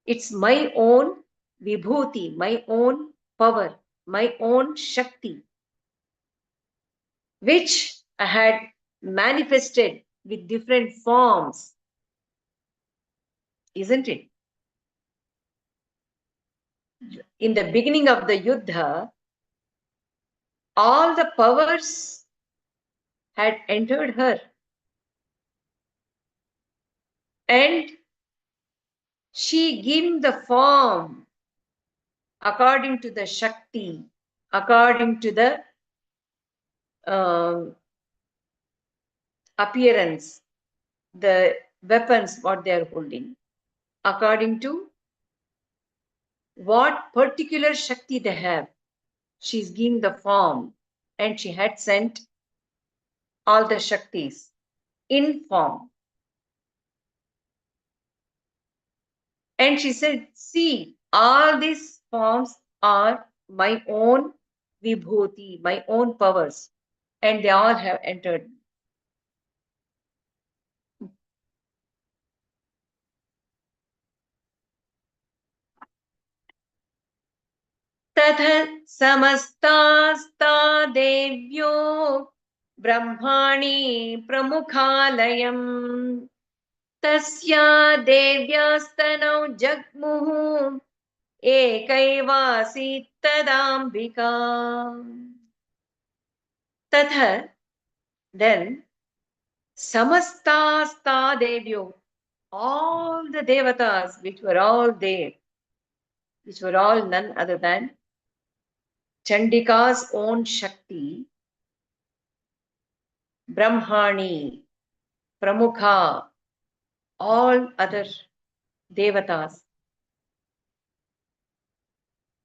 It's my own vibhuti, my own power, my own Shakti, which I had manifested with different forms, isn't it? In the beginning of the Yuddha, all the powers had entered her. And she gave the form according to the Shakti, according to the appearance, the weapons, what they are holding, according to what particular Shakti they have. She's given the form, and she had sent all the Shaktis in form. And she said, see, all these forms are my own vibhuti, my own powers, and they all have entered. तथा समस्तास्ता देव्यो ब्रह्माणि प्रमुखालयम् तस्या देव्यास्तनौ जग्मुः एकैवासीत् तदाम्बिका. तथा, then, samastasta devyo, all the devatas which were all there, which were all none other than Chandika's own Shakti, Brahmani, Pramukha, all other devatas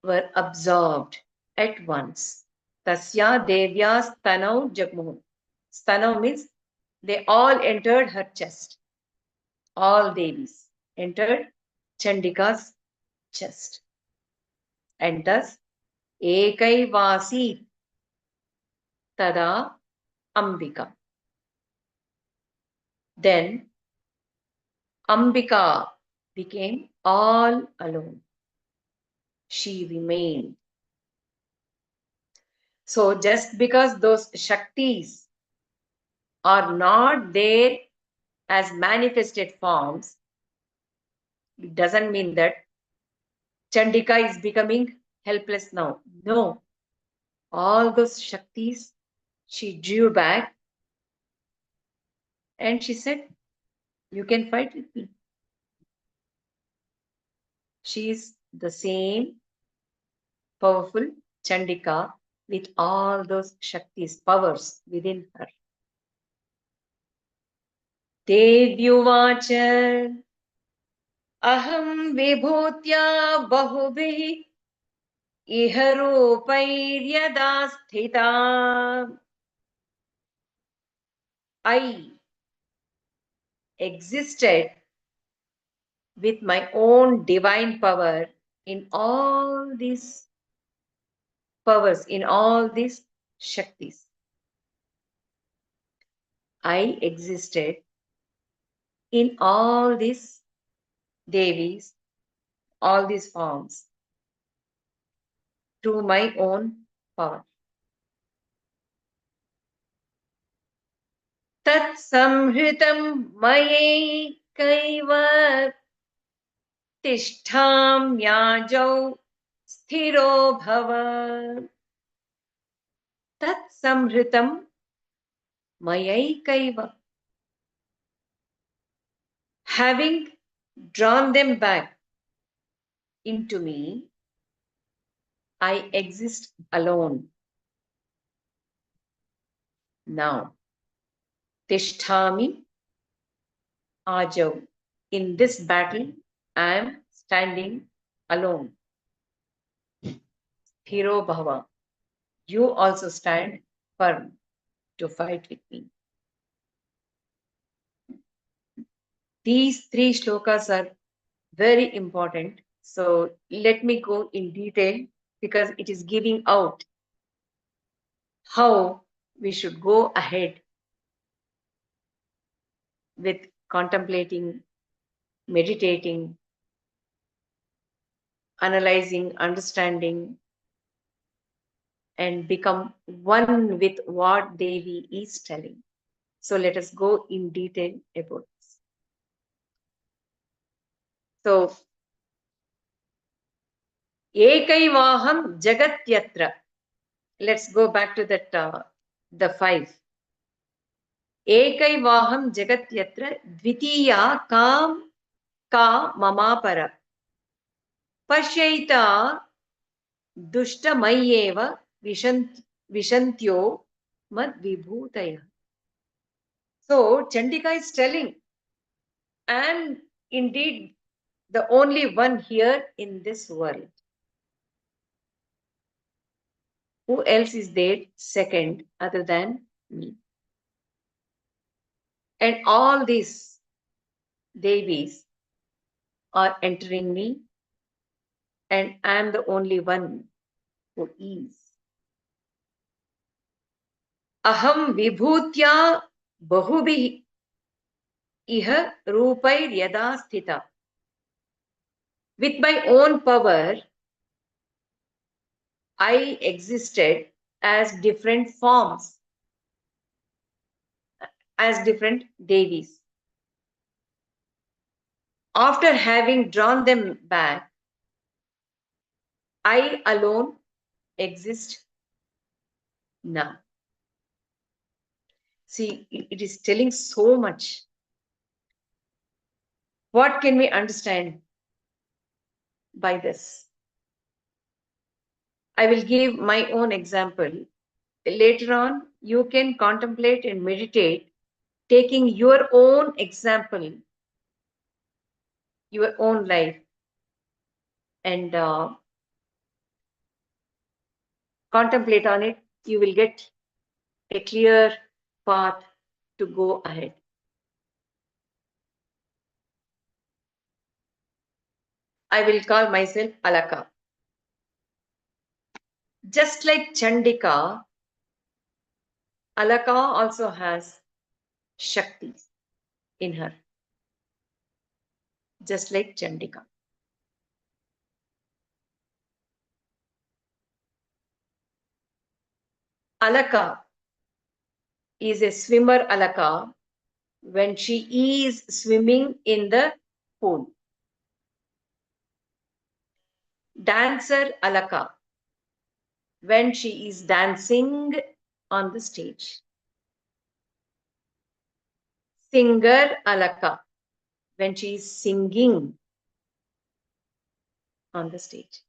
were absorbed at once. Tasya Devya Stanau Jagmuhu. Stanau means they all entered her chest. All Devis entered Chandika's chest. And thus, Ekaivasi Tada Ambika. Then Ambika became all alone. She remained. So just because those Shaktis are not there as manifested forms, it doesn't mean that Chandika is becoming helpless now. No. All those Shaktis, she drew back and she said, you can fight with me. She is the same powerful Chandika with all those Shaktis, powers within her. Devyuvacha aham vibhutya bahubhi iha rupairyadā sthita. I existed with my own divine power in all these powers, in all these Shaktis. I existed in all these Devis, all these forms, to my own power. Tat samhritam mayekaiva tishtamyajau sthiro bhava. Tat samhritam mayekaiva. Having drawn them back into me, I exist alone. Now, Tishtami Ajav. In this battle, I am standing alone. Hero Bhava. You also stand firm to fight with me. These three shlokas are very important. So let me go in detail because it is giving out how we should go ahead with contemplating, meditating, analyzing, understanding, and become one with what Devi is telling. So let us go in detail about this. So, Ekaivaham Jagatyatra. Let's go back to that, the 5. Ekaivaham Jagatyatra Dvitiya Kam Ka Mamapara. Pashaita Dushtamayeva Vishantyo Mad Vibhutaya. So, Chandika is telling, and indeed the only one here in this world. Who else is there second other than me? And all these Devis are entering me, and I am the only one who is. Aham vibhutya bahubhi iha rupair yada sthita. With my own power, I existed as different forms, as different Devis. After having drawn them back, I alone exist now. See, it is telling so much. What can we understand by this? I will give my own example. Later on, you can contemplate and meditate, taking your own example, your own life, and contemplate on it. You will get a clear path to go ahead. I will call myself Alaka. Just like Chandika, Alaka also has Shakti in her, just like Chandika. Alaka is a swimmer Alaka when she is swimming in the pool. Dancer Alaka when she is dancing on the stage. Singer Alaka when she is singing on the stage.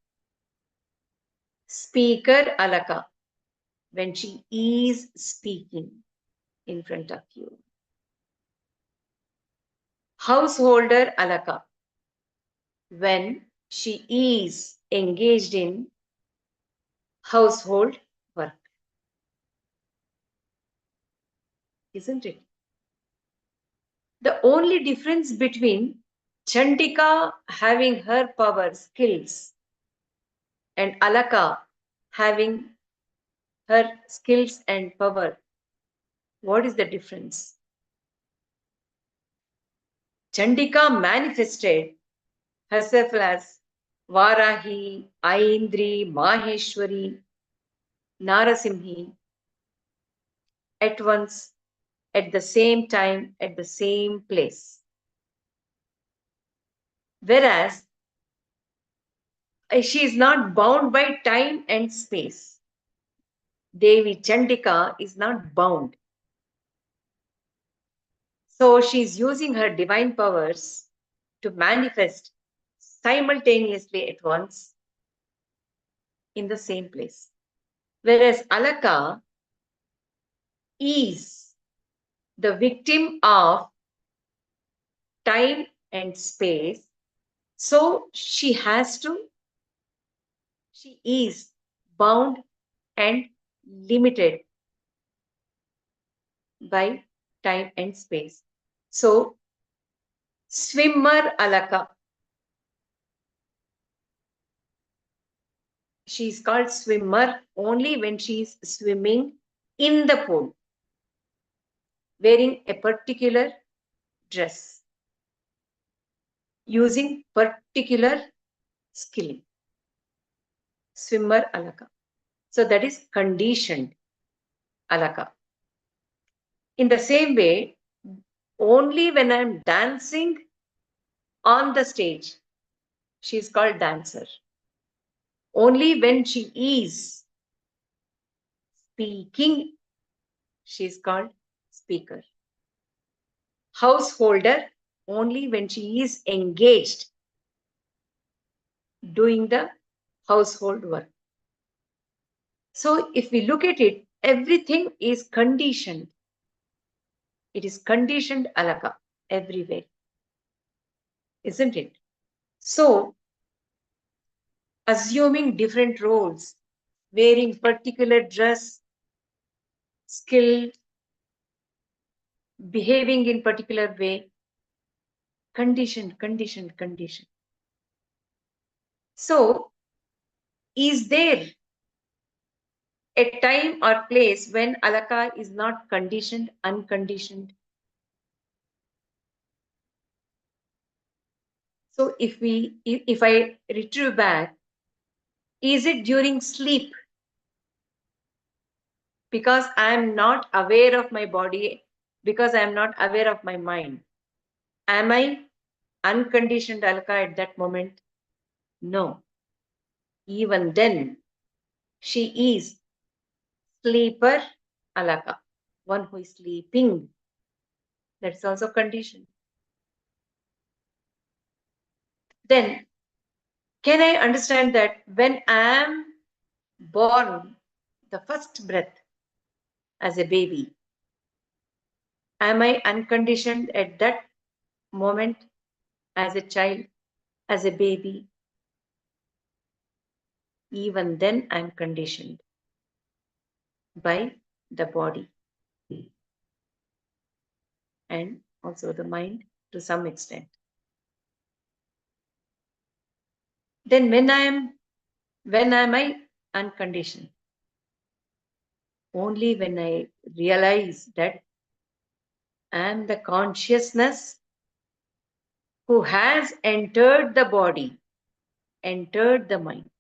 Speaker Alaka when she is speaking in front of you. Householder Alaka when she is engaged in household work. Isn't it? The only difference between Chandika having her power skills and Alaka having her skills and power, what is the difference? Chandika manifested herself as Varahi, Aindri, Maheshwari, Narasimhi at once, at the same time, at the same place. Whereas she is not bound by time and space. Devi Chandika is not bound. So she is using her divine powers to manifest simultaneously at once in the same place. Whereas Alaka is the victim of time and space. So she is bound and limited by time and space. So, swimmer Alaka, she is called swimmer only when she is swimming in the pool, wearing a particular dress, using particular skill. Swimmer Alaka. So that is conditioned Alaka. In the same way, only when I'm dancing on the stage, she is called dancer. Only when she is speaking, she is called speaker. Householder, only when she is engaged doing the household work. So if we look at it, everything is conditioned. It is conditioned Alaka everywhere, isn't it? So, assuming different roles, wearing particular dress, skill, behaving in particular way, conditioned, conditioned, conditioned. So, is there a time or place when Alaka is not conditioned, unconditioned? So if I retrieve back, is it during sleep? Because I am not aware of my body, because I am not aware of my mind. Am I unconditioned Alaka at that moment? No. Even then, she is sleeper Alaka, one who is sleeping. That's also conditioned. Then, can I understand that when I am born, the first breath as a baby, am I unconditioned at that moment as a child, as a baby? Even then, I'm conditioned by the body and also the mind to some extent. Then when am I unconditioned. Only when I realize that I am the consciousness who has entered the body, entered the mind,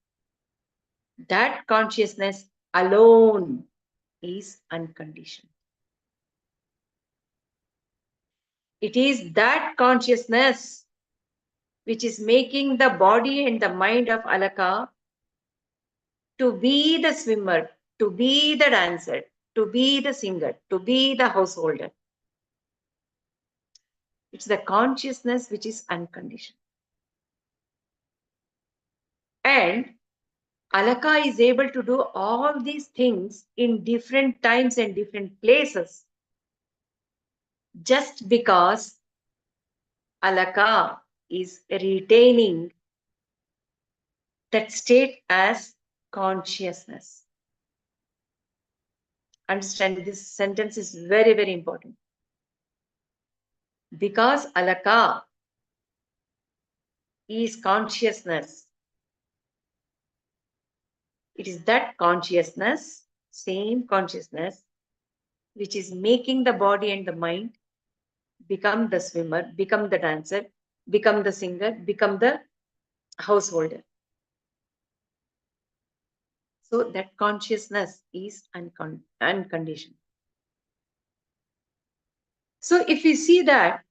that consciousness alone is unconditioned. It is that consciousness which is making the body and the mind of Alaka to be the swimmer, to be the dancer, to be the singer, to be the householder. It's the consciousness which is unconditioned. And Alaka is able to do all these things in different times and different places just because Alaka is retaining that state as consciousness. Understand, this sentence is very, very important. Because Alaka is consciousness, it is that consciousness, same consciousness, which is making the body and the mind become the swimmer, become the dancer, become the singer, become the householder. So that consciousness is unconditioned. So if we see that,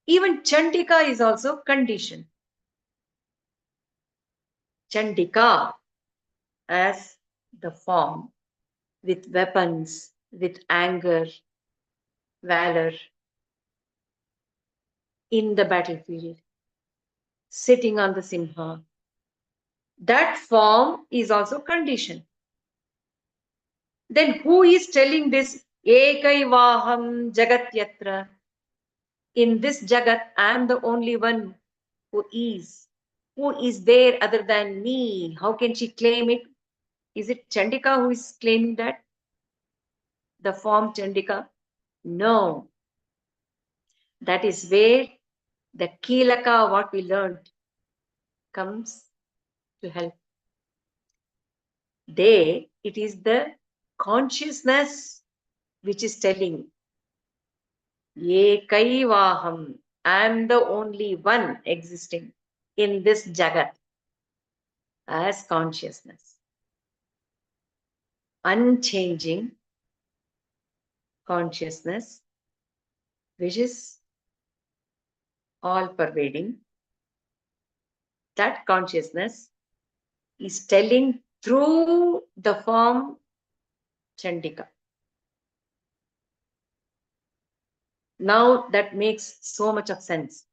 even Chandika is also conditioned. Chandika as the form with weapons, with anger, valor in the battlefield, sitting on the Simha. That form is also conditioned. Then who is telling this Ekaivaham Jagat Yatra? In this Jagat, I am the only one who is. Who is there other than me? How can she claim it? Is it Chandika who is claiming that? The form Chandika? No. That is where the Kilaka, what we learned, comes to help. There, it is the consciousness which is telling, Ekaivaham, I am the only one existing in this Jagat as consciousness. Unchanging consciousness, which is all pervading. That consciousness is telling through the form Chandika. Now that makes so much of sense.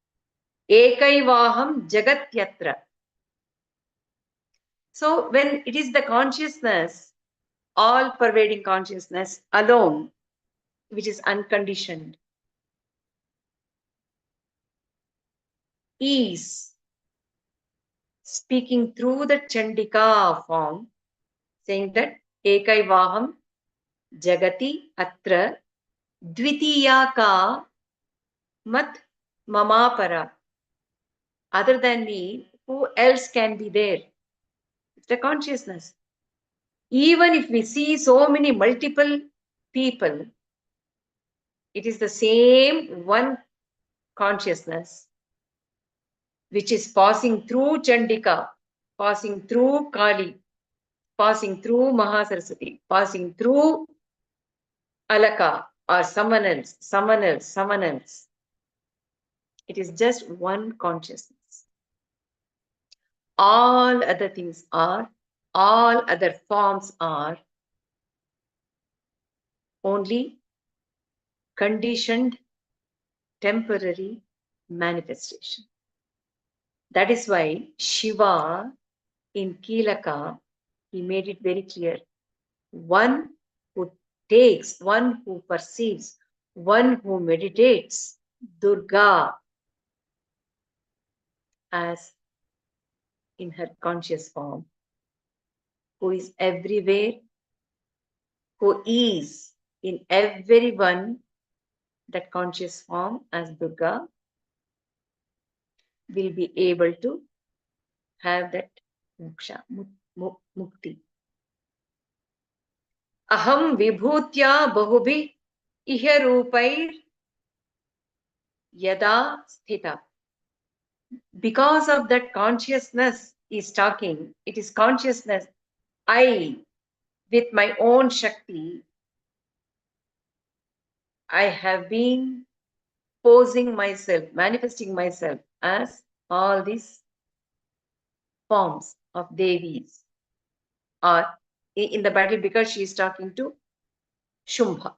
Ekaivaham Jagat Yatra. So when it is the consciousness, all pervading consciousness alone, which is unconditioned, is speaking through the Chandika form, saying that Ekaivaham Jagati Atra Dvitiya Ka Mat Mamapara. Other than me, who else can be there? It's the consciousness. Even if we see so many multiple people, it is the same one consciousness which is passing through Chandika, passing through Kali, passing through Mahasaraswati, passing through Alaka or someone else, someone else, someone else. It is just one consciousness. All other things are, all other forms are only conditioned, temporary manifestation. That is why Shiva in Kilaka, he made it very clear. One who takes, one who perceives, one who meditates Durga as in her conscious form, who is everywhere, who is in everyone, that conscious form as Durga, will be able to have that moksha, mukti. Aham vibhutya bahubhi iha rupair yada sthita. Because of that consciousness is talking, it is consciousness. I, with my own Shakti, I have been posing myself, manifesting myself as all these forms of Devis are in the battle because she is talking to Shumbha.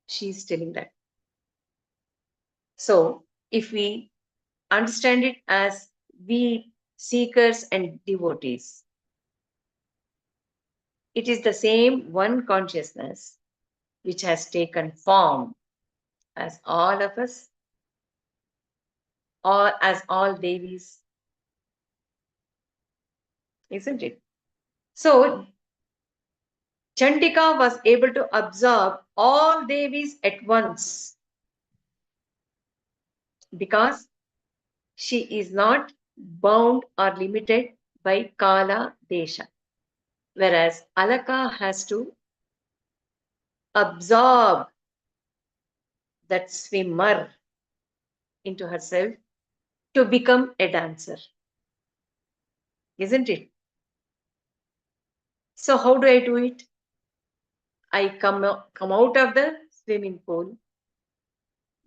She is telling that. So, if we understand it as we seekers and devotees, it is the same one consciousness which has taken form as all of us, or as all Devis, isn't it? So, Chandika was able to absorb all Devis at once because she is not bound or limited by Kala Desha. Whereas Alaka has to absorb that swimmer into herself to become a dancer, isn't it? So, how do I do it? I come out of the swimming pool,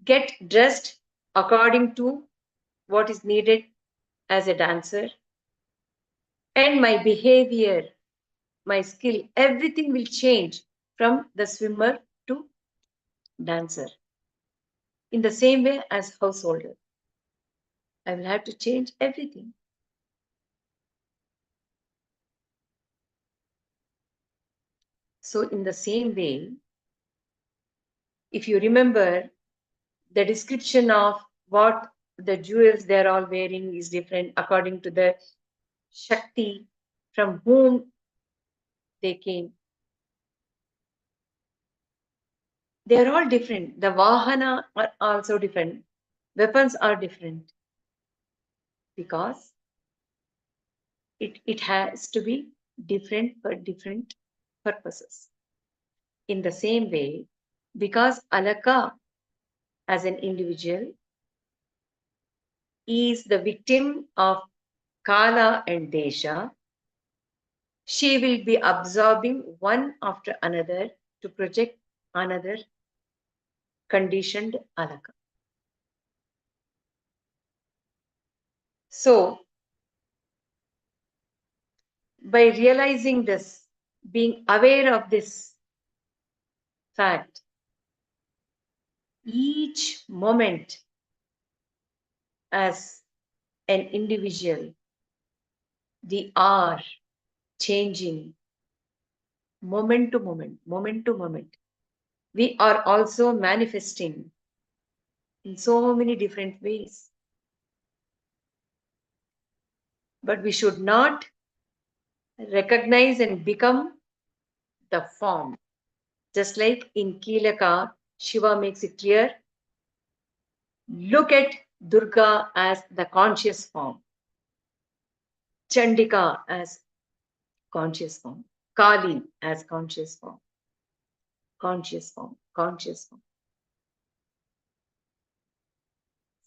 get dressed according to what is needed as a dancer, and my behavior, my skill, everything will change from the swimmer to dancer. In the same way as householder, I will have to change everything. So, in the same way, if you remember the description of what the jewels they're all wearing is different according to the Shakti from whom they came. They are all different. The Vahana are also different. Weapons are different because it has to be different for different purposes. In the same way, because Alaka as an individual is the victim of Kala and Desha, she will be absorbing one after another to project another conditioned Alaka. So, by realizing this, being aware of this fact, each moment as an individual, the hour changing moment to moment. We are also manifesting in so many different ways. But we should not recognize and become the form. Just like in Kilaka, Shiva makes it clear look at Durga as the conscious form, Chandika as conscious form, Kali as conscious form, conscious form, conscious form.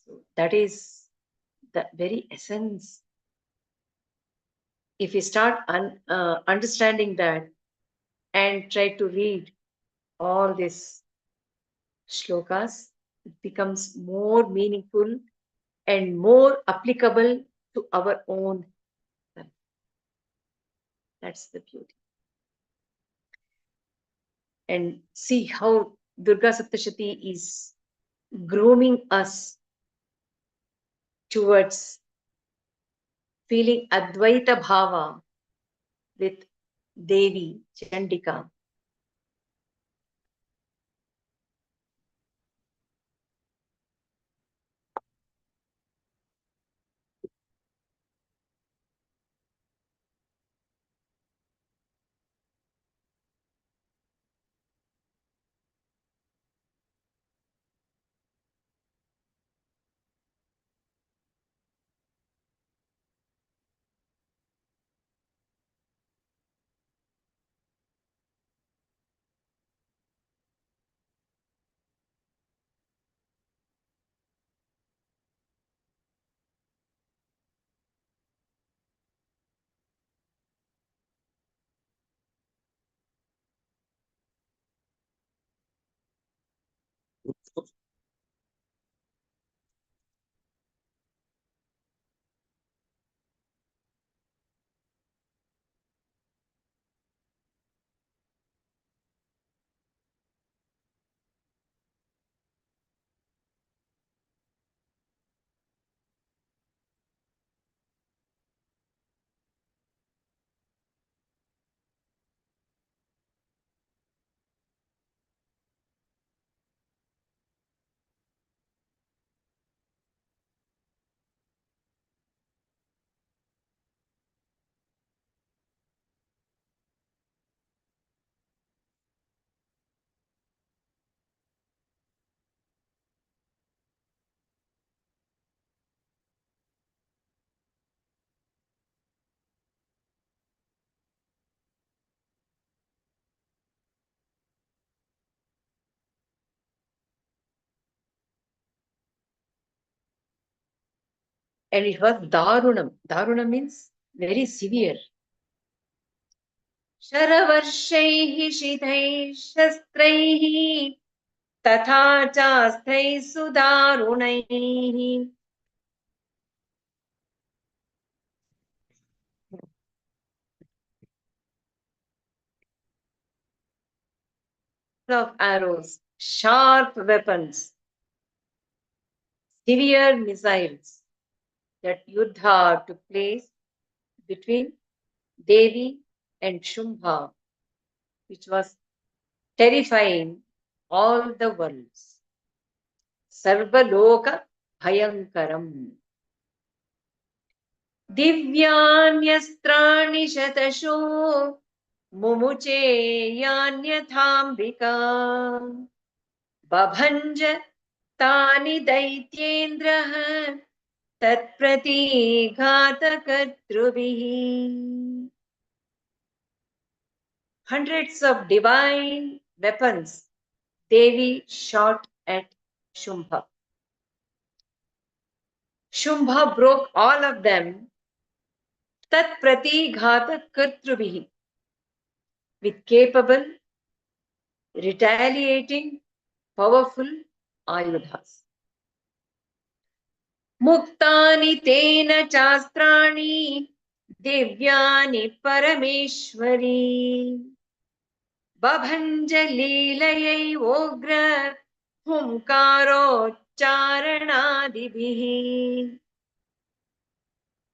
So that is the very essence. If we start understanding that and try to read all these shlokas, it becomes more meaningful and more applicable to our own life. That's the beauty. And see how Durga Saptashati is grooming us towards feeling Advaita Bhava with Devi, Chandika. And it was Darunam. Darunam means very severe. शरवर्षैः शितैः शस्त्रैः तथा चास्त्रैः सुदारुणैः. Of arrows, sharp weapons, severe missiles. That Yuddha took place between Devi and Shumbha, which was terrifying all the worlds. Sarvaloka Bhayankaram. Divyanyastrani shatasho mumuche yanyathamvika babhanja tani daityendrah tatpratighatakatrubihi. Hundreds of divine weapons Devi shot at Shumbha. Shumbha broke all of them tat pratighata kartrubihi with capable, retaliating, powerful ayudhas. Muktani tena chastrani divyani parameshwari babhanja leelayai ogra humkaro charanadibhi.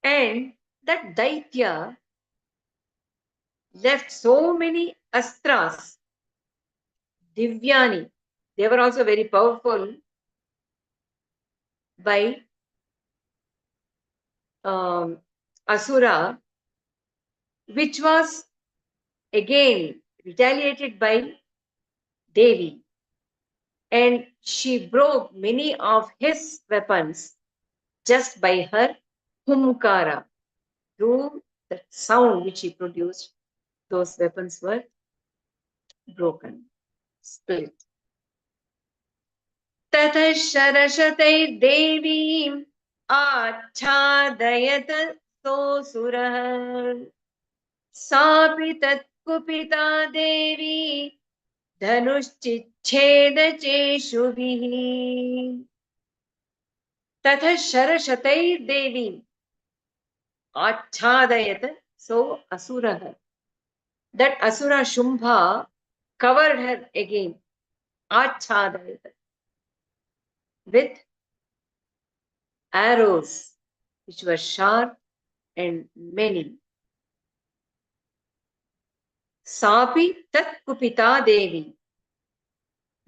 And that Daitya left so many astras, divyani. They were also very powerful by Asura, which was again retaliated by Devi. And she broke many of his weapons just by her humkara. Through the sound which he produced, those weapons were broken, split. ततः शरशतैर्देवीम् आच्छादयत सोऽसुरः सापि तत्कुपिता देवी धनुश्चिच्छेदचेषुभिः. ततः शरशतैर्देवीम् आच्छादयत so asuraha. That asura Shumbha covered her again, achadayat, with arrows which were sharp and many. Sapi tat kupita devi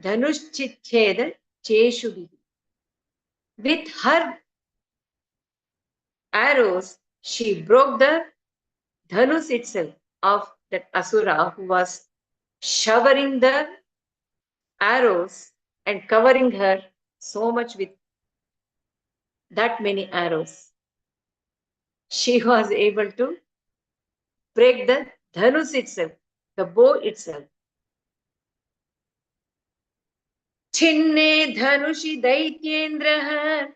dhanushchitcheda cheshubi. With her arrows, she broke the dhanus itself of that asura who was showering the arrows and covering her so much with that many arrows. She was able to break the dhanus itself, the bow itself. Chinne dhanushi daityendra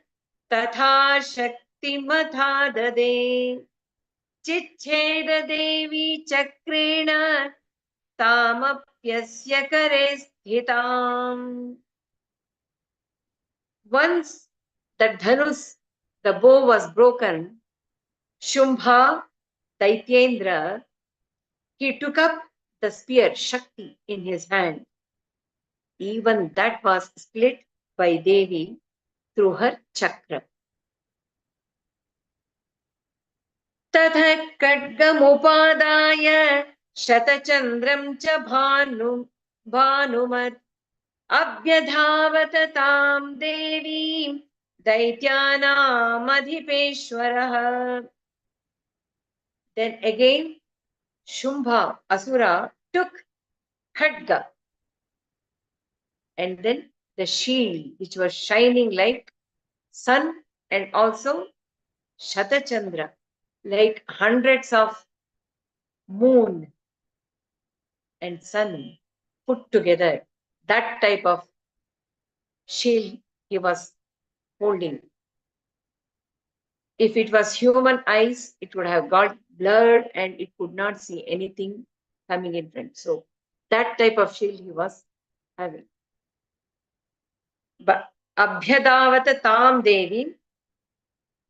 तथा शक्तिमथा ददे चिच्छेद देवी चक्रेण तामप्यस्य करे स्थिताम्. Once the dhanus, the bow was broken, Shumbha, Daityendra, he took up the spear Shakti in his hand. Even that was split by Devi through her chakra. ततः खड्गमुपादाय शतचन्द्रं च भानुमत् अभ्यधावत तां देवीं दैत्यानामधिपेश्वरः. Then again Shumbha Asura took khadga and then the shield which was shining like sun and also Shatachandra like hundreds of moon and sun put together. That type of shield he was holding. If it was human eyes, it would have got blurred and it could not see anything coming in front. So that type of shield he was having. But Abhyadavat Tam Devi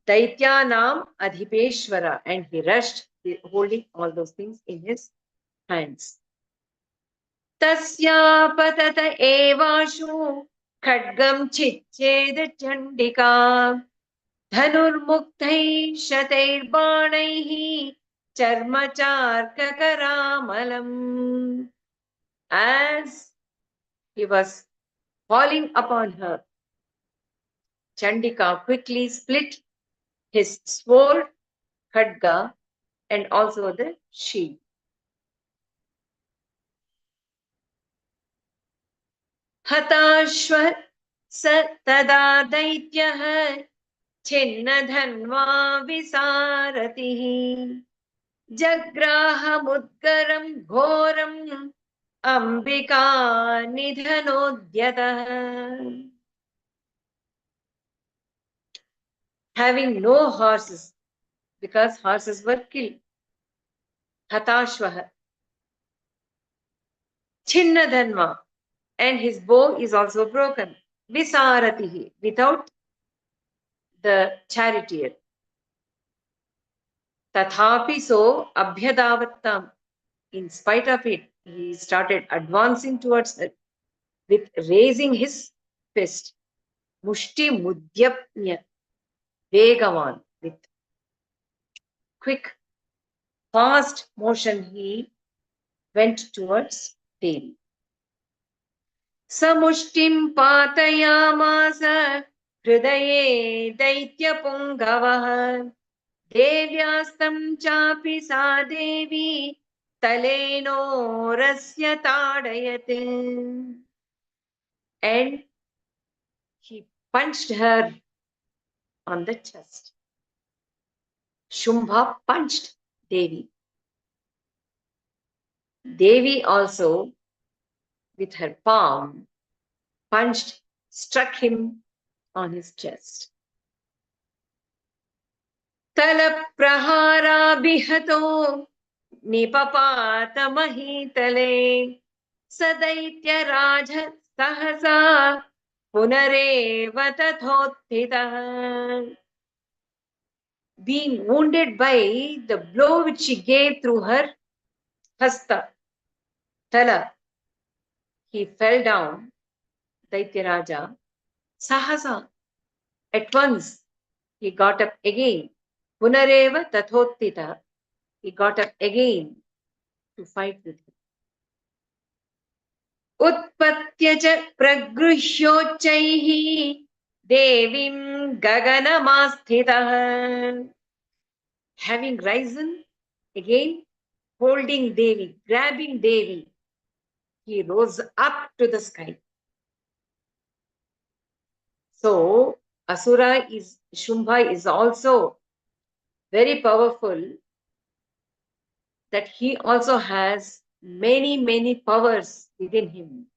Daityanam Adhipeshwara, and he rushed, holding all those things in his hands. Tasya patata evashu khadgam chicched chandika धनुर्मुक्तैः शतैर्बाणैः चर्मचार्ककरामलम्. As he was falling upon her, Chandika quickly split his sword, khadga, and also the shield. हताश्व स तदा दैत्यः छिन्नधन्वा विसारतिः जग्राहमुद्गरं घोरम् Ambika निधनोद्यतः. Having no horses, because horses were killed. Hatashvaha. Chinnadhanva, and his bow is also broken. Visaratihi, without the charioteer. Tathapi so abhyadavattam. In spite of it, he started advancing towards it with raising his fist. Mushti mudyapnya, vegavan, with quick, fast motion he went towards Devi. Samushtim patayamasa hridaye दैत्यपुङ्गवः देव्यास्तं चापि सा देवी तलेनोरस्य ताडयत्. And he punched her on the chest. Shumbha punched Devi. Devi also, with her palm, struck him on his chest. Talapraharabihato nipapatamahitale सदैत्यराज सहसा पुनरेव तथोत्थितः. Being wounded by the blow which she gave through her hasta, tala, he fell down, Daityaraja, sahasa, at once he got up again, punareva tathottita, he got up again to fight with him. उत्पत्य च प्रगृह्योच्चैः देवीं गगनमास्थितः. Having risen again, holding Devi, grabbing Devi, he rose up to the sky. So Shumbha is also very powerful, that he also has many powers within him.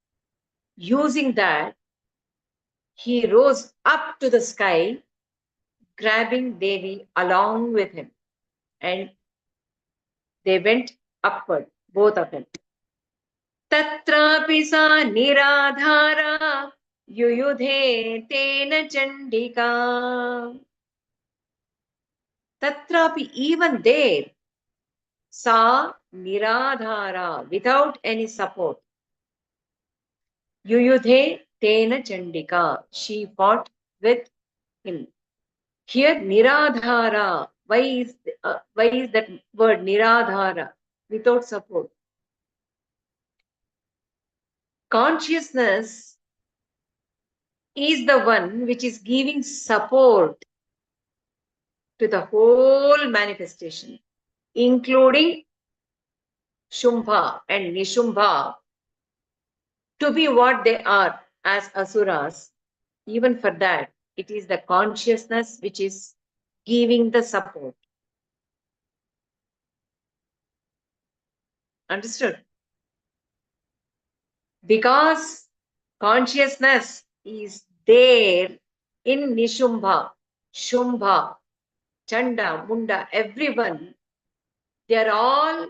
Using that, he rose up to the sky, grabbing Devi along with him, and they went upward, both of them. Tatrapi sa niradhara yuyudhe tena chandika. Tatrapi, even there, sa niradhara, without any support. Yuyudhe tena chandika, she fought with him. Here niradhara, why is that word niradhara, without support? Consciousness is the one which is giving support to the whole manifestation, including Shumbha and Nishumbha, to be what they are as asuras. Even for that, it is the consciousness which is giving the support. Understood? Because consciousness is there in Nishumbha, Shumbha, Chanda, Munda, everyone, they are all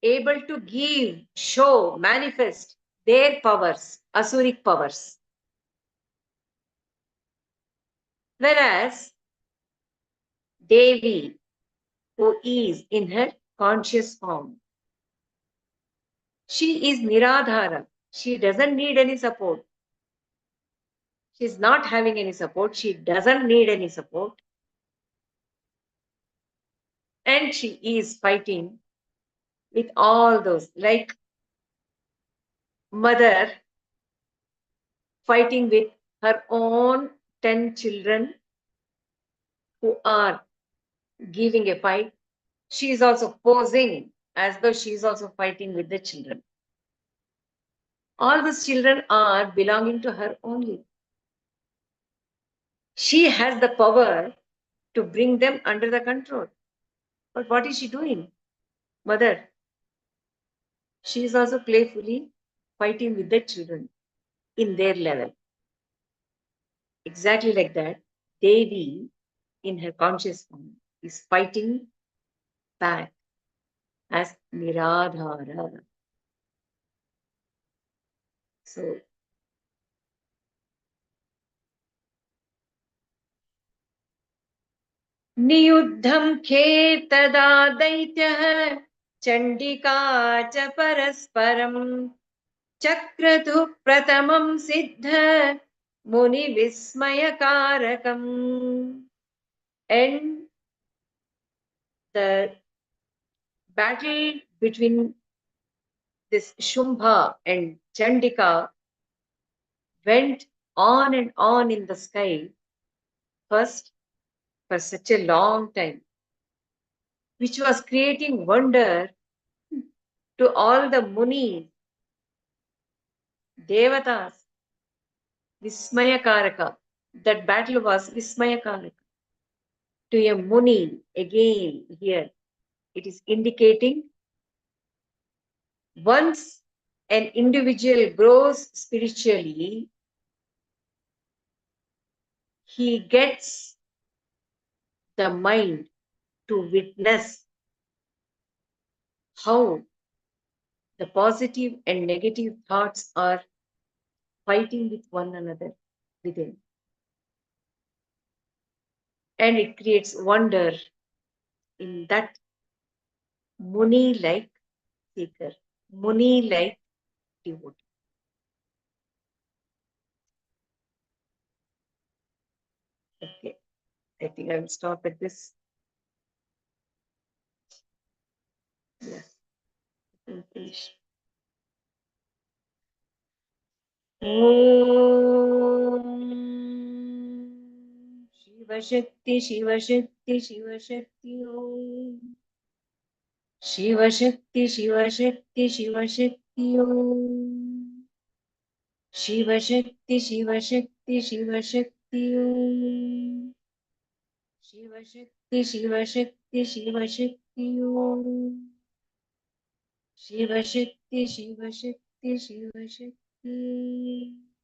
able to give, show, manifest their powers, Asuric powers. Whereas Devi, who is in her conscious form, she is Niradhara. She doesn't need any support. She's not having any support. She doesn't need any support. And she is fighting with all those, like mother fighting with her own 10 children who are giving a fight. She is also posing as though she is also fighting with the children. All these children are belonging to her only. She has the power to bring them under the control. But what is she doing? Mother, she is also playfully fighting with the children in their level. Exactly like that, Devi, in her conscious form, is fighting back as Niradhara. So, नियुद्धं खेतदा दैत्यः Chandika च परस्परम् चक्रतुः प्रथमं सिद्ध मुनिविस्मयकारकम्. And the battle between this Shumbha and Chandika went on and on in the sky, first for such a long time, which was creating wonder to all the munis, devatas, Vismayakaraka. That battle was Vismayakaraka. To a muni, again here, it is indicating once an individual grows spiritually, he gets the mind to witness how the positive and negative thoughts are fighting with one another within. And it creates wonder in that Muni like seeker, Muni like devotee. Okay, I think I will stop at this. Yes, I will finish. Shiva Shakti, Shiva Shakti, Shiva Shakti Om. Shiva Shakti, Shiva Shakti, Shiva Shakti Om. Shiva Shakti, Shiva Shakti, Shiva Shakti Om. Shiva Shakti, Shiva Shakti, Shiva Shakti Om. Shiva Shakti, Shiva Shakti, Shiva Shakti.